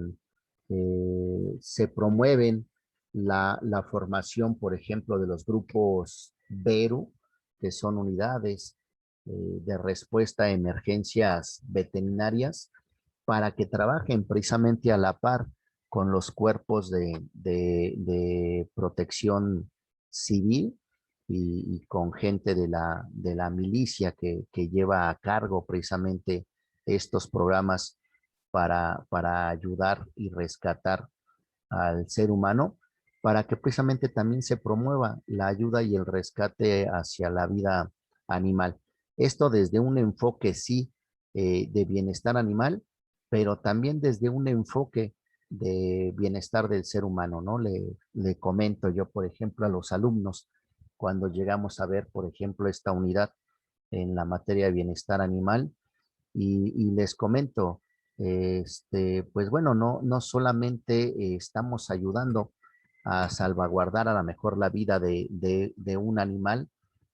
Se promueven la formación, por ejemplo, de los grupos BERU, que son unidades de respuesta a emergencias veterinarias, para que trabajen precisamente a la par con los cuerpos de protección civil y con gente de la milicia que lleva a cargo precisamente estos programas para ayudar y rescatar al ser humano, para que precisamente también se promueva la ayuda y el rescate hacia la vida animal. Esto desde un enfoque, sí, de bienestar animal, pero también desde un enfoque de bienestar del ser humano, ¿no? Le comento yo, por ejemplo, a los alumnos, cuando llegamos a ver, por ejemplo, esta unidad en la materia de bienestar animal, y les comento, pues bueno, no solamente estamos ayudando a salvaguardar a lo mejor la vida de un animal,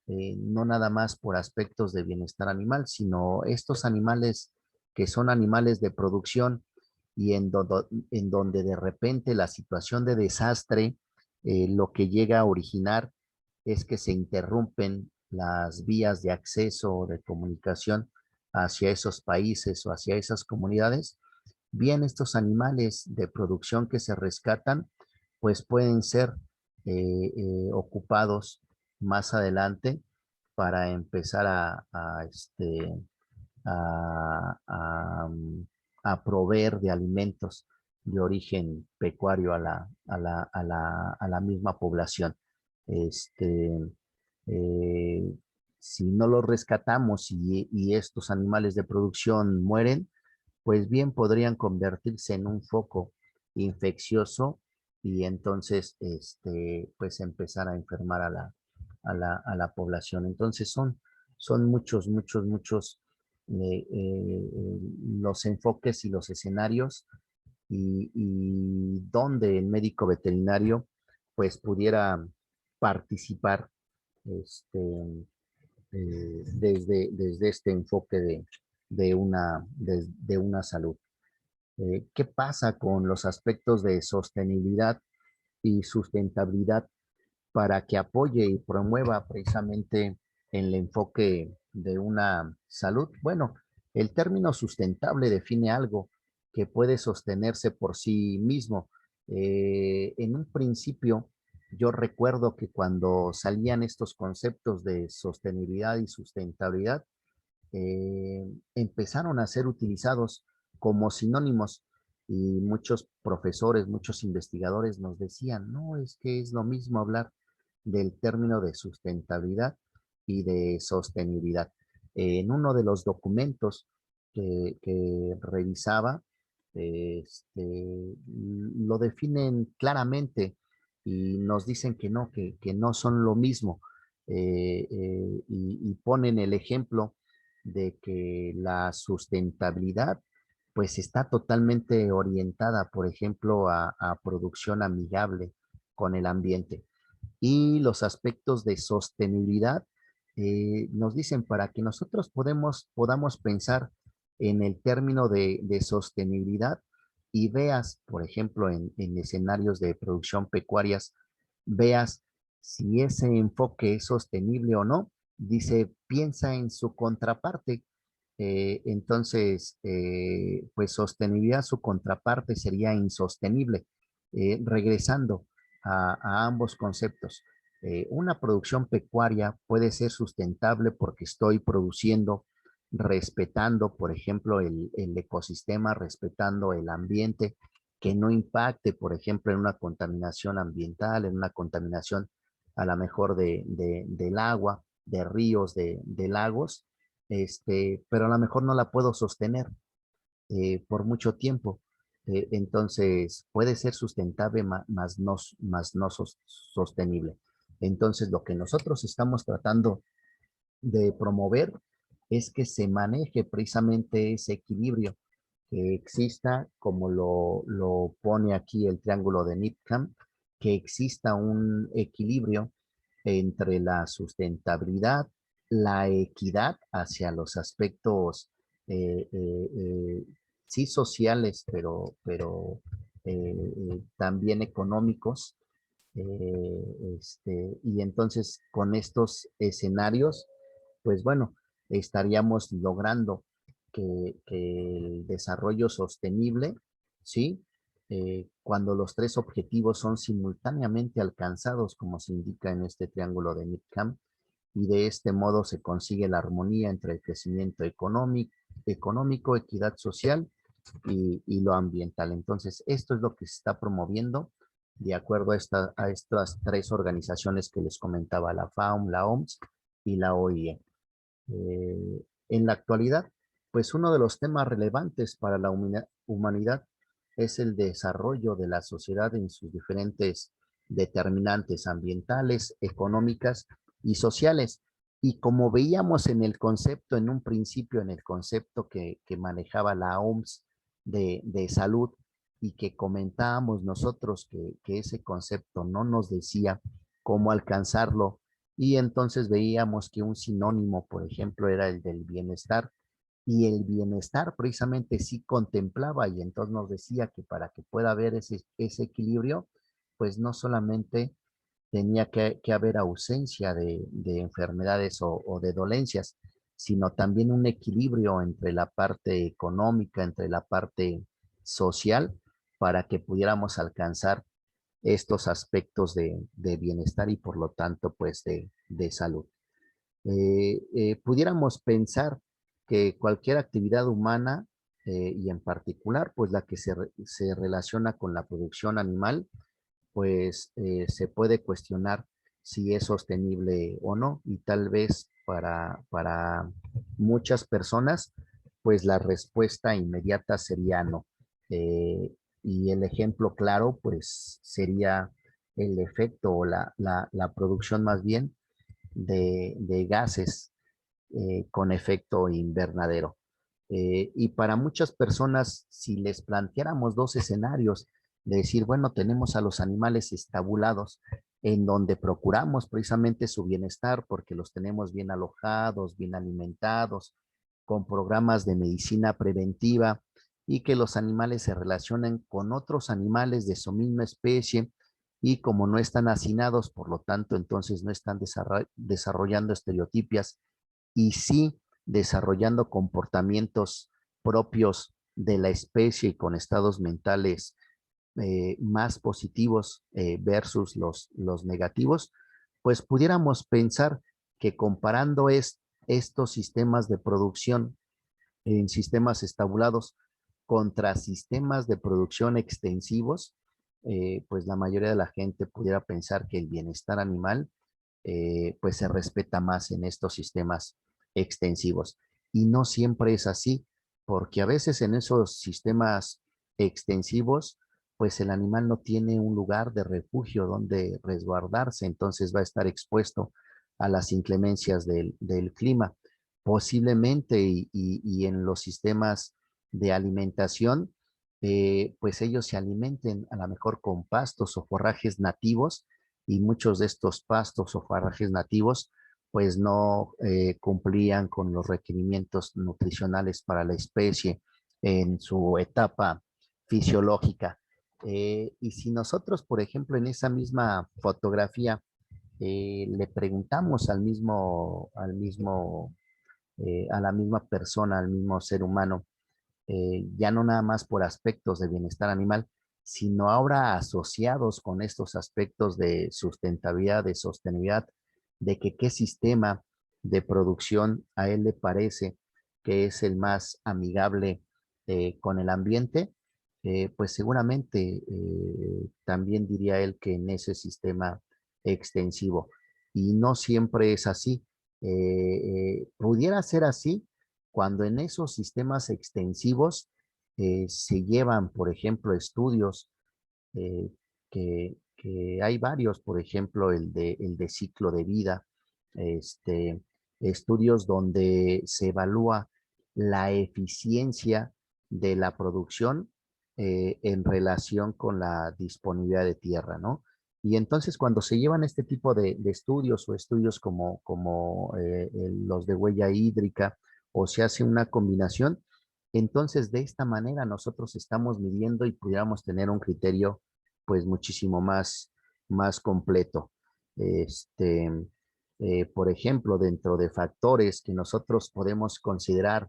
no nada más por aspectos de bienestar animal, sino estos animales que son animales de producción y en donde de repente la situación de desastre, lo que llega a originar es que se interrumpen las vías de acceso o de comunicación hacia esos países o hacia esas comunidades. Bien, estos animales de producción que se rescatan, pues pueden ser ocupados más adelante para empezar a proveer de alimentos de origen pecuario a la misma población. Este, eh, si no los rescatamos y estos animales de producción mueren, pues bien podrían convertirse en un foco infeccioso y entonces pues empezar a enfermar a la población. Entonces son muchos los enfoques y los escenarios y donde el médico veterinario pues pudiera participar este, desde este enfoque de una salud. ¿Qué pasa con los aspectos de sostenibilidad y sustentabilidad para que apoye y promueva precisamente el enfoque de una salud? Bueno, el término sustentable define algo que puede sostenerse por sí mismo. En un principio, yo recuerdo que cuando salían estos conceptos de sostenibilidad y sustentabilidad, empezaron a ser utilizados como sinónimos y muchos profesores, muchos investigadores nos decían, no, es que es lo mismo hablar del término de sustentabilidad y de sostenibilidad. En uno de los documentos que revisaba, lo definen claramente y nos dicen que no son lo mismo. Y ponen el ejemplo de que la sustentabilidad pues está totalmente orientada, por ejemplo, a producción amigable con el ambiente. Y los aspectos de sostenibilidad nos dicen para que nosotros podamos pensar en el término de sostenibilidad y veas, por ejemplo, en escenarios de producción pecuarias, veas si ese enfoque es sostenible o no. Dice, piensa en su contraparte. Pues sostenibilidad, su contraparte sería insostenible. Regresando a ambos conceptos. Una producción pecuaria puede ser sustentable porque estoy produciendo respetando, por ejemplo, el ecosistema, respetando el ambiente, que no impacte, por ejemplo, en una contaminación ambiental, en una contaminación a lo mejor del agua, de ríos, de lagos, pero a lo mejor no la puedo sostener por mucho tiempo. Entonces, puede ser sustentable, más no sostenible. Entonces, lo que nosotros estamos tratando de promover es que se maneje precisamente ese equilibrio, que exista, como lo pone aquí el triángulo de Nipcam, que exista un equilibrio entre la sustentabilidad, la equidad hacia los aspectos, eh, eh, eh, sí sociales, también económicos. Y entonces con estos escenarios, pues bueno, estaríamos logrando que el desarrollo sostenible, ¿sí? Cuando los tres objetivos son simultáneamente alcanzados, como se indica en este triángulo de Midcamp, y de este modo se consigue la armonía entre el crecimiento económico, equidad social y lo ambiental. Entonces, esto es lo que se está promoviendo de acuerdo a estas tres organizaciones que les comentaba, la FAO, la OMS y la OIE. En la actualidad, pues uno de los temas relevantes para la humanidad es el desarrollo de la sociedad en sus diferentes determinantes ambientales, económicas y sociales. Y como veíamos en el concepto, en un principio, en el concepto que manejaba la OMS de salud y que comentábamos nosotros que ese concepto no nos decía cómo alcanzarlo y entonces veíamos que un sinónimo, por ejemplo, era el del bienestar, y el bienestar precisamente sí contemplaba y entonces nos decía que para que pueda haber ese equilibrio, pues no solamente tenía que haber ausencia de enfermedades o de dolencias, sino también un equilibrio entre la parte económica, entre la parte social, para que pudiéramos alcanzar estos aspectos de bienestar y por lo tanto, pues de salud. Pudiéramos pensar que cualquier actividad humana y en particular, pues la que se relaciona con la producción animal, pues se puede cuestionar si es sostenible o no y tal vez para muchas personas, pues la respuesta inmediata sería no. Y el ejemplo claro, pues sería el efecto o la producción más bien de gases con efecto invernadero. Y para muchas personas, si les planteáramos dos escenarios, de decir, bueno, tenemos a los animales estabulados en donde procuramos precisamente su bienestar porque los tenemos bien alojados, bien alimentados, con programas de medicina preventiva y que los animales se relacionen con otros animales de su misma especie y como no están hacinados, por lo tanto, entonces no están desarrollando estereotipias y sí desarrollando comportamientos propios de la especie y con estados mentales más positivos versus los negativos, pues pudiéramos pensar que comparando estos sistemas de producción en sistemas estabulados contra sistemas de producción extensivos, pues la mayoría de la gente pudiera pensar que el bienestar animal pues se respeta más en estos sistemas extensivos. Y no siempre es así, porque a veces en esos sistemas extensivos, pues el animal no tiene un lugar de refugio donde resguardarse, entonces va a estar expuesto a las inclemencias del clima. Posiblemente y en los sistemas de alimentación, pues ellos se alimenten a lo mejor con pastos o forrajes nativos y muchos de estos pastos o forrajes nativos pues no cumplían con los requerimientos nutricionales para la especie en su etapa fisiológica. Y si nosotros, por ejemplo, en esa misma fotografía le preguntamos a la misma persona, al mismo ser humano, ya no nada más por aspectos de bienestar animal, sino ahora asociados con estos aspectos de sustentabilidad, de sostenibilidad, de que qué sistema de producción a él le parece que es el más amigable con el ambiente, pues seguramente también diría él que en ese sistema extensivo. Y no siempre es así. Pudiera ser así cuando en esos sistemas extensivos se llevan, por ejemplo, estudios eh, que hay varios, por ejemplo, el de ciclo de vida, este, estudios donde se evalúa la eficiencia de la producción en relación con la disponibilidad de tierra, ¿no? Y entonces cuando se llevan este tipo de estudios o estudios como los de huella hídrica o se hace una combinación, entonces de esta manera nosotros estamos midiendo y pudiéramos tener un criterio pues muchísimo más completo. Este, por ejemplo, dentro de factores que nosotros podemos considerar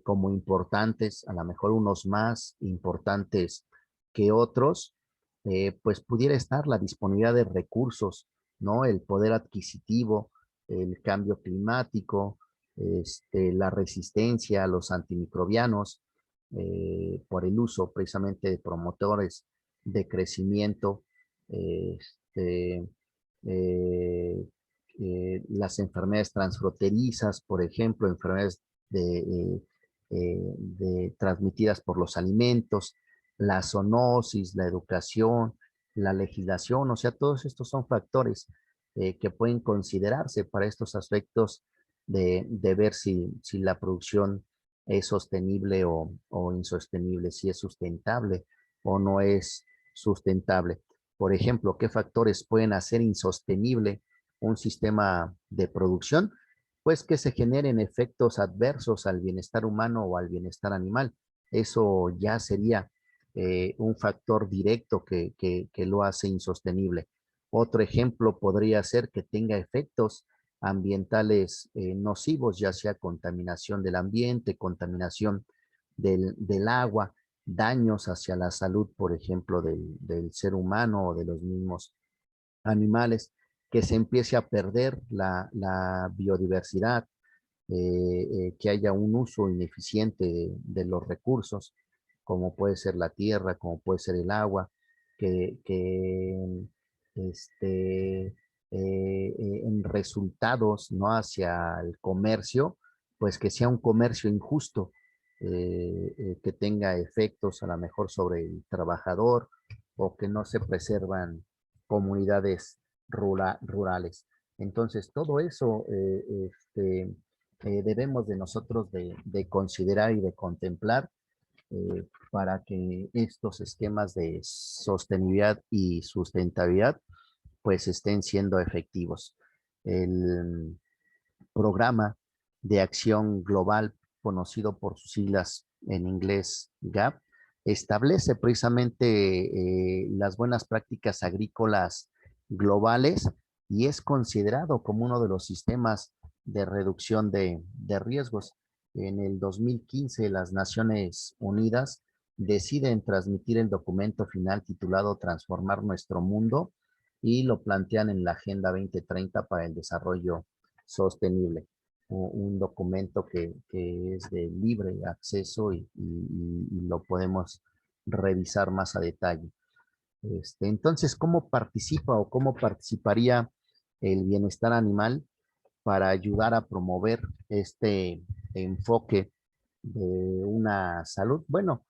como importantes, a lo mejor unos más importantes que otros, pues pudiera estar la disponibilidad de recursos, ¿no? El poder adquisitivo, el cambio climático, la resistencia a los antimicrobianos por el uso precisamente de promotores de crecimiento, este, eh, las enfermedades transfronterizas, por ejemplo, enfermedades transmitidas por los alimentos, la zoonosis, la educación, la legislación, o sea, todos estos son factores que pueden considerarse para estos aspectos de ver si la producción es sostenible o insostenible, si es sustentable o no es sustentable. Por ejemplo, ¿qué factores pueden hacer insostenible un sistema de producción? Pues que se generen efectos adversos al bienestar humano o al bienestar animal. Eso ya sería un factor directo que lo hace insostenible. Otro ejemplo podría ser que tenga efectos ambientales nocivos, ya sea contaminación del ambiente, contaminación del agua, daños hacia la salud, por ejemplo, del ser humano o de los mismos animales, que se empiece a perder la biodiversidad, que haya un uso ineficiente de los recursos, como puede ser la tierra, como puede ser el agua, que este, en resultados, ¿no? Hacia el comercio, pues que sea un comercio injusto, que tenga efectos a lo mejor sobre el trabajador o que no se preservan comunidades rurales. Entonces, todo eso debemos de nosotros de considerar y de contemplar para que estos esquemas de sostenibilidad y sustentabilidad pues estén siendo efectivos. El programa de acción global, conocido por sus siglas en inglés GAP, establece precisamente las buenas prácticas agrícolas globales y es considerado como uno de los sistemas de reducción de riesgos. En el 2015, las Naciones Unidas deciden transmitir el documento final titulado Transformar nuestro mundo y lo plantean en la Agenda 2030 para el Desarrollo Sostenible, un documento que es de libre acceso y lo podemos revisar más a detalle. Entonces, ¿cómo participa o cómo participaría el bienestar animal para ayudar a promover este enfoque de una salud? Bueno,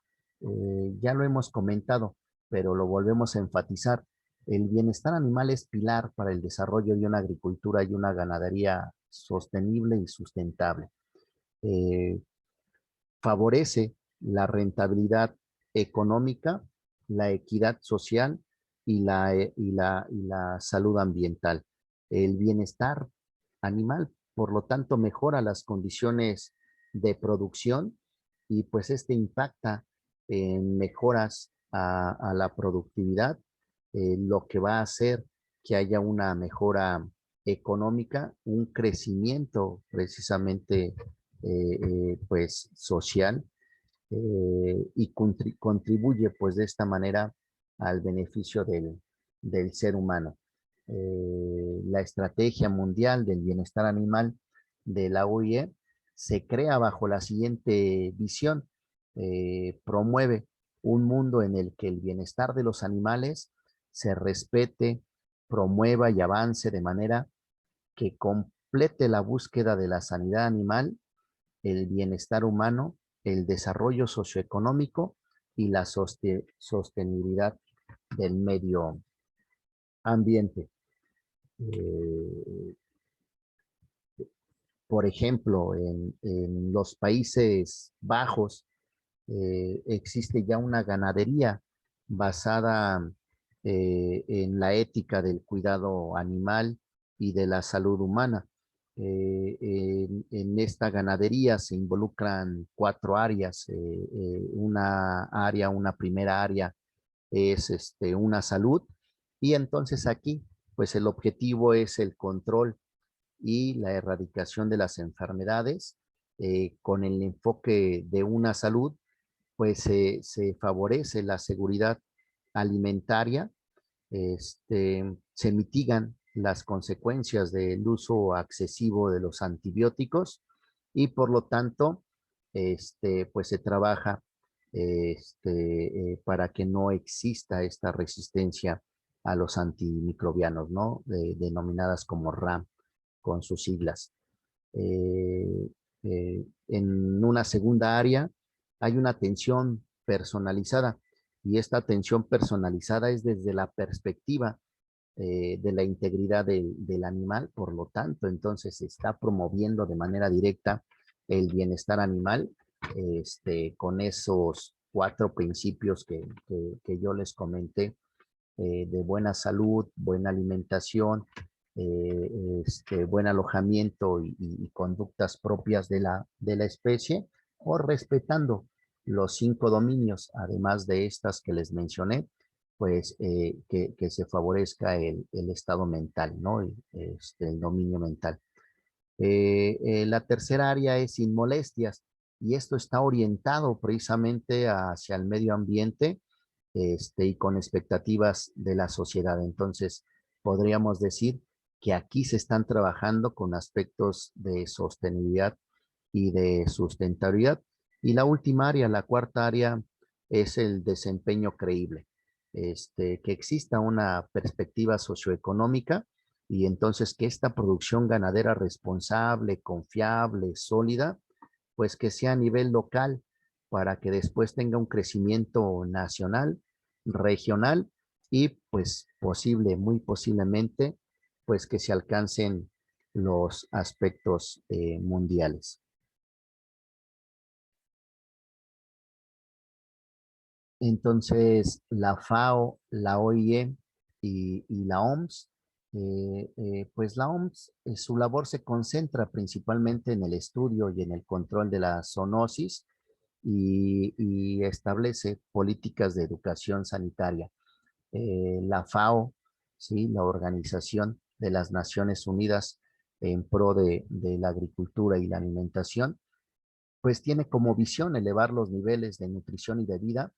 ya lo hemos comentado, pero lo volvemos a enfatizar. El bienestar animal es pilar para el desarrollo de una agricultura y una ganadería sostenible y sustentable. Eh, Favorece la rentabilidad económica, la equidad social y la salud ambiental. El bienestar animal, por lo tanto, mejora las condiciones de producción y pues este impacta en mejoras a la productividad, lo que va a hacer que haya una mejora económica, un crecimiento precisamente pues social, y contribuye pues de esta manera al beneficio del ser humano. La Estrategia Mundial del Bienestar Animal de la OIE se crea bajo la siguiente visión. Promueve un mundo en el que el bienestar de los animales se respete, promueva y avance de manera que complete la búsqueda de la sanidad animal, el bienestar humano, el desarrollo socioeconómico y la sostenibilidad del medio ambiente. Eh, por ejemplo, en los Países Bajos existe ya una ganadería basada en la ética del cuidado animal y de la salud humana. En esta ganadería se involucran 4 áreas. Una primera área es una salud y entonces aquí pues el objetivo es el control y la erradicación de las enfermedades con el enfoque de una salud, pues se favorece la seguridad alimentaria, se mitigan las consecuencias del uso excesivo de los antibióticos y por lo tanto, pues se trabaja para que no exista esta resistencia a los antimicrobianos, ¿no? Denominadas como RAM con sus siglas. En una segunda área hay una atención personalizada y esta atención personalizada es desde la perspectiva de la integridad del animal, por lo tanto, entonces se está promoviendo de manera directa el bienestar animal con esos 4 principios que yo les comenté, de buena salud, buena alimentación, buen alojamiento y conductas propias de la especie, o respetando los 5 dominios, además de estas que les mencioné, pues que se favorezca el estado mental, ¿no? El dominio mental. La tercera área es sin molestias. y esto está orientado precisamente hacia el medio ambiente y con expectativas de la sociedad. Entonces, podríamos decir que aquí se están trabajando con aspectos de sostenibilidad y de sustentabilidad. Y la última área, la cuarta área, es el desempeño creíble. Que exista una perspectiva socioeconómica y entonces que esta producción ganadera responsable, confiable, sólida, pues que sea a nivel local para que después tenga un crecimiento nacional, regional y pues posible, muy posiblemente, pues que se alcancen los aspectos mundiales. Entonces, la FAO, la OIE y la OMS, pues la OMS, su labor se concentra principalmente en el estudio y en el control de la zoonosis y establece políticas de educación sanitaria. La FAO, ¿sí? La Organización de las Naciones Unidas en pro de la agricultura y la alimentación, pues tiene como visión elevar los niveles de nutrición y de vida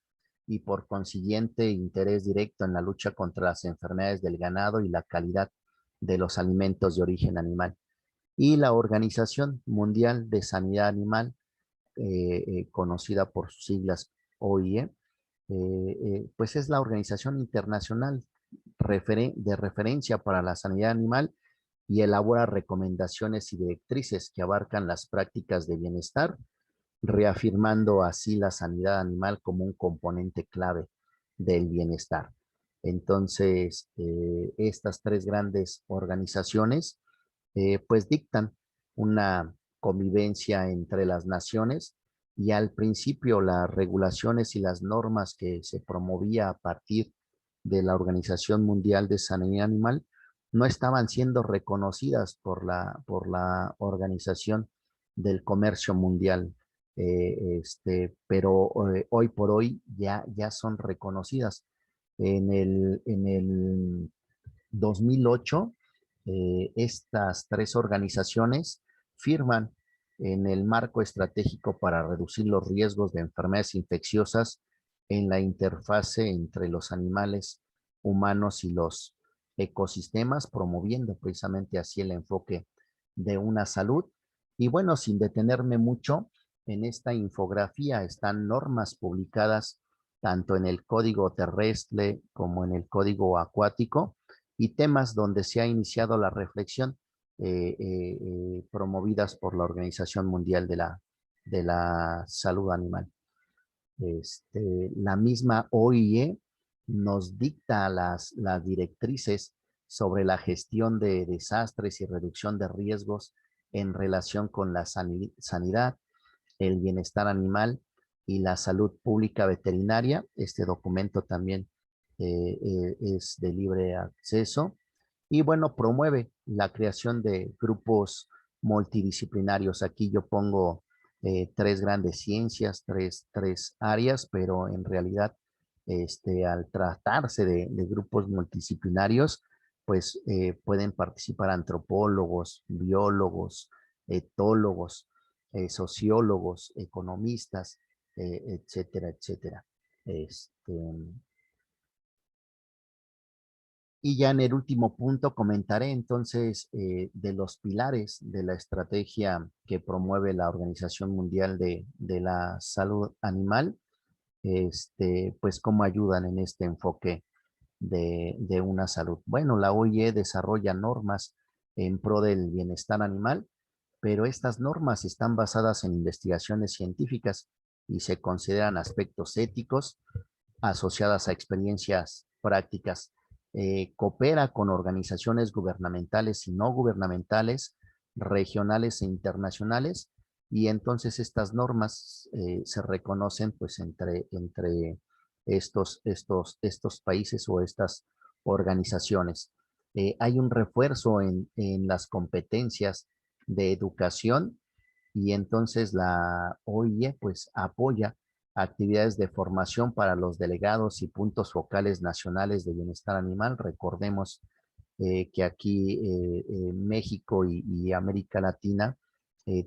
y por consiguiente interés directo en la lucha contra las enfermedades del ganado y la calidad de los alimentos de origen animal. Y la Organización Mundial de Sanidad Animal, conocida por sus siglas OIE, pues es la organización internacional de referencia para la sanidad animal y elabora recomendaciones y directrices que abarcan las prácticas de bienestar, reafirmando así la sanidad animal como un componente clave del bienestar. Entonces, estas tres grandes organizaciones pues dictan una convivencia entre las naciones y al principio las regulaciones y las normas que se promovía a partir de la Organización Mundial de Sanidad Animal no estaban siendo reconocidas por la Organización del Comercio Mundial, pero hoy por hoy ya son reconocidas. En el 2008, estas tres organizaciones firman en el marco estratégico para reducir los riesgos de enfermedades infecciosas en la interfase entre los animales humanos y los ecosistemas, promoviendo precisamente así el enfoque de una salud. Y bueno, sin detenerme mucho, en esta infografía están normas publicadas tanto en el Código Terrestre como en el Código Acuático, y temas donde se ha iniciado la reflexión promovidas por la Organización Mundial de la Salud Animal. La misma OIE nos dicta las directrices sobre la gestión de desastres y reducción de riesgos en relación con la sanidad, el bienestar animal y la salud pública veterinaria. Este documento también es de libre acceso y bueno, promueve la creación de grupos multidisciplinarios. Aquí yo pongo tres grandes ciencias, tres áreas, pero en realidad al tratarse de grupos multidisciplinarios, pues pueden participar antropólogos, biólogos, etólogos, sociólogos, economistas, etcétera, etcétera. Este, y ya en el último punto comentaré entonces de los pilares de la estrategia que promueve la Organización Mundial de la Salud Animal, pues cómo ayudan en este enfoque de una salud. Bueno, la OIE desarrolla normas en pro del bienestar animal, pero estas normas están basadas en investigaciones científicas y se consideran aspectos éticos asociadas a experiencias prácticas. Coopera con organizaciones gubernamentales y no gubernamentales, regionales e internacionales, y entonces estas normas se reconocen pues entre estos países o estas organizaciones. Hay un refuerzo en las competencias de educación y entonces la OIE pues apoya actividades de formación para los delegados y puntos focales nacionales de bienestar animal. Recordemos que aquí México y América Latina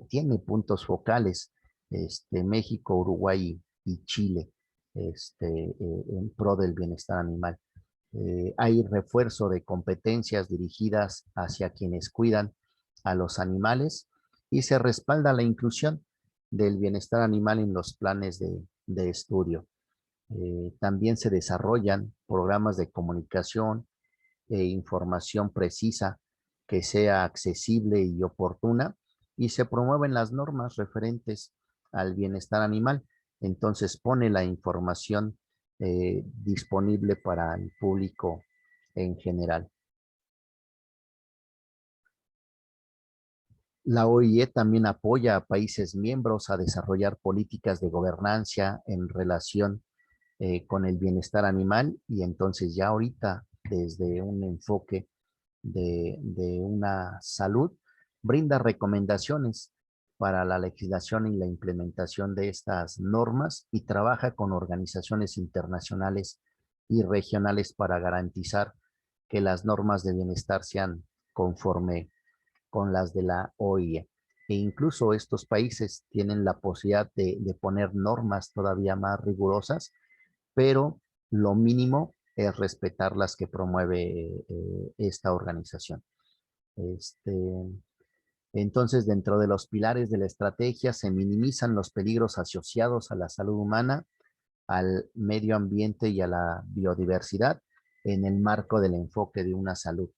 tiene puntos focales México, Uruguay y Chile, en pro del bienestar animal. Hay refuerzo de competencias dirigidas hacia quienes cuidan a los animales y se respalda la inclusión del bienestar animal en los planes de estudio. También se desarrollan programas de comunicación e información precisa que sea accesible y oportuna y se promueven las normas referentes al bienestar animal. Entonces pone la información disponible para el público en general. La OIE también apoya a países miembros a desarrollar políticas de gobernanza en relación con el bienestar animal y entonces ya ahorita desde un enfoque de una salud brinda recomendaciones para la legislación y la implementación de estas normas y trabaja con organizaciones internacionales y regionales para garantizar que las normas de bienestar sean conforme con las de la OIE. E incluso estos países tienen la posibilidad de poner normas todavía más rigurosas, pero lo mínimo es respetar las que promueve esta organización. Este, entonces, dentro de los pilares de la estrategia se minimizan los peligros asociados a la salud humana, al medio ambiente y a la biodiversidad en el marco del enfoque de una salud.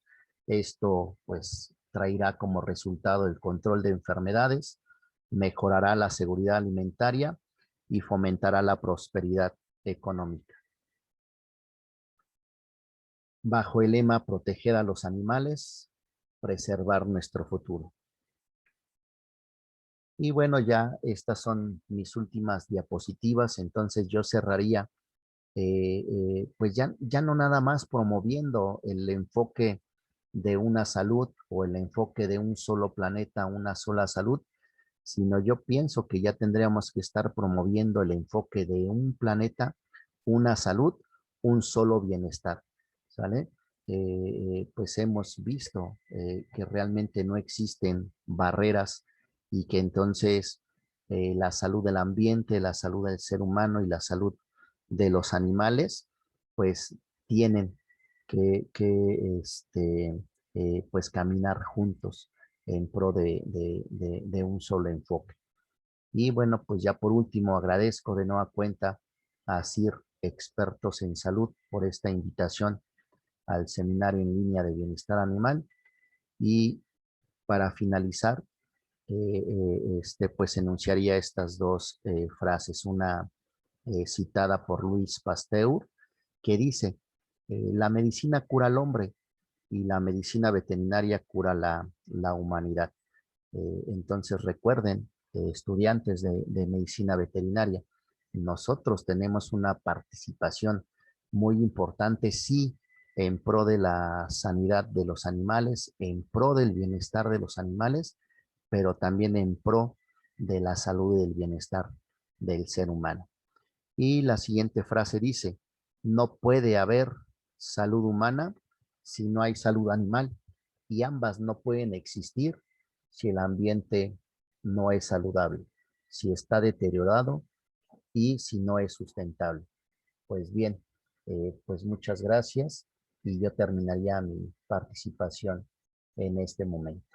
Esto, pues, traerá como resultado el control de enfermedades, mejorará la seguridad alimentaria y fomentará la prosperidad económica. Bajo el lema proteger a los animales, preservar nuestro futuro. Y bueno, ya estas son mis últimas diapositivas, entonces yo cerraría, pues ya no nada más promoviendo el enfoque de una salud o el enfoque de un solo planeta, una sola salud, sino yo pienso que ya tendríamos que estar promoviendo el enfoque de un planeta, una salud, un solo bienestar, ¿sale? Pues hemos visto que realmente no existen barreras y que entonces la salud del ambiente, la salud del ser humano y la salud de los animales, pues tienen que pues caminar juntos en pro de un solo enfoque. Y bueno, pues ya por último agradezco de nueva cuenta a CIR Expertos en Salud por esta invitación al seminario en línea de bienestar animal. Y para finalizar, pues enunciaría estas dos frases, una citada por Luis Pasteur, que dice, la medicina cura al hombre y la medicina veterinaria cura la humanidad. Entonces recuerden, estudiantes de medicina veterinaria, nosotros tenemos una participación muy importante, sí, en pro de la sanidad de los animales, en pro del bienestar de los animales, pero también en pro de la salud y del bienestar del ser humano. Y la siguiente frase dice, no puede haber salud humana si no hay salud animal, y ambas no pueden existir si el ambiente no es saludable, si está deteriorado y si no es sustentable. Pues bien, pues muchas gracias y yo terminaría mi participación en este momento.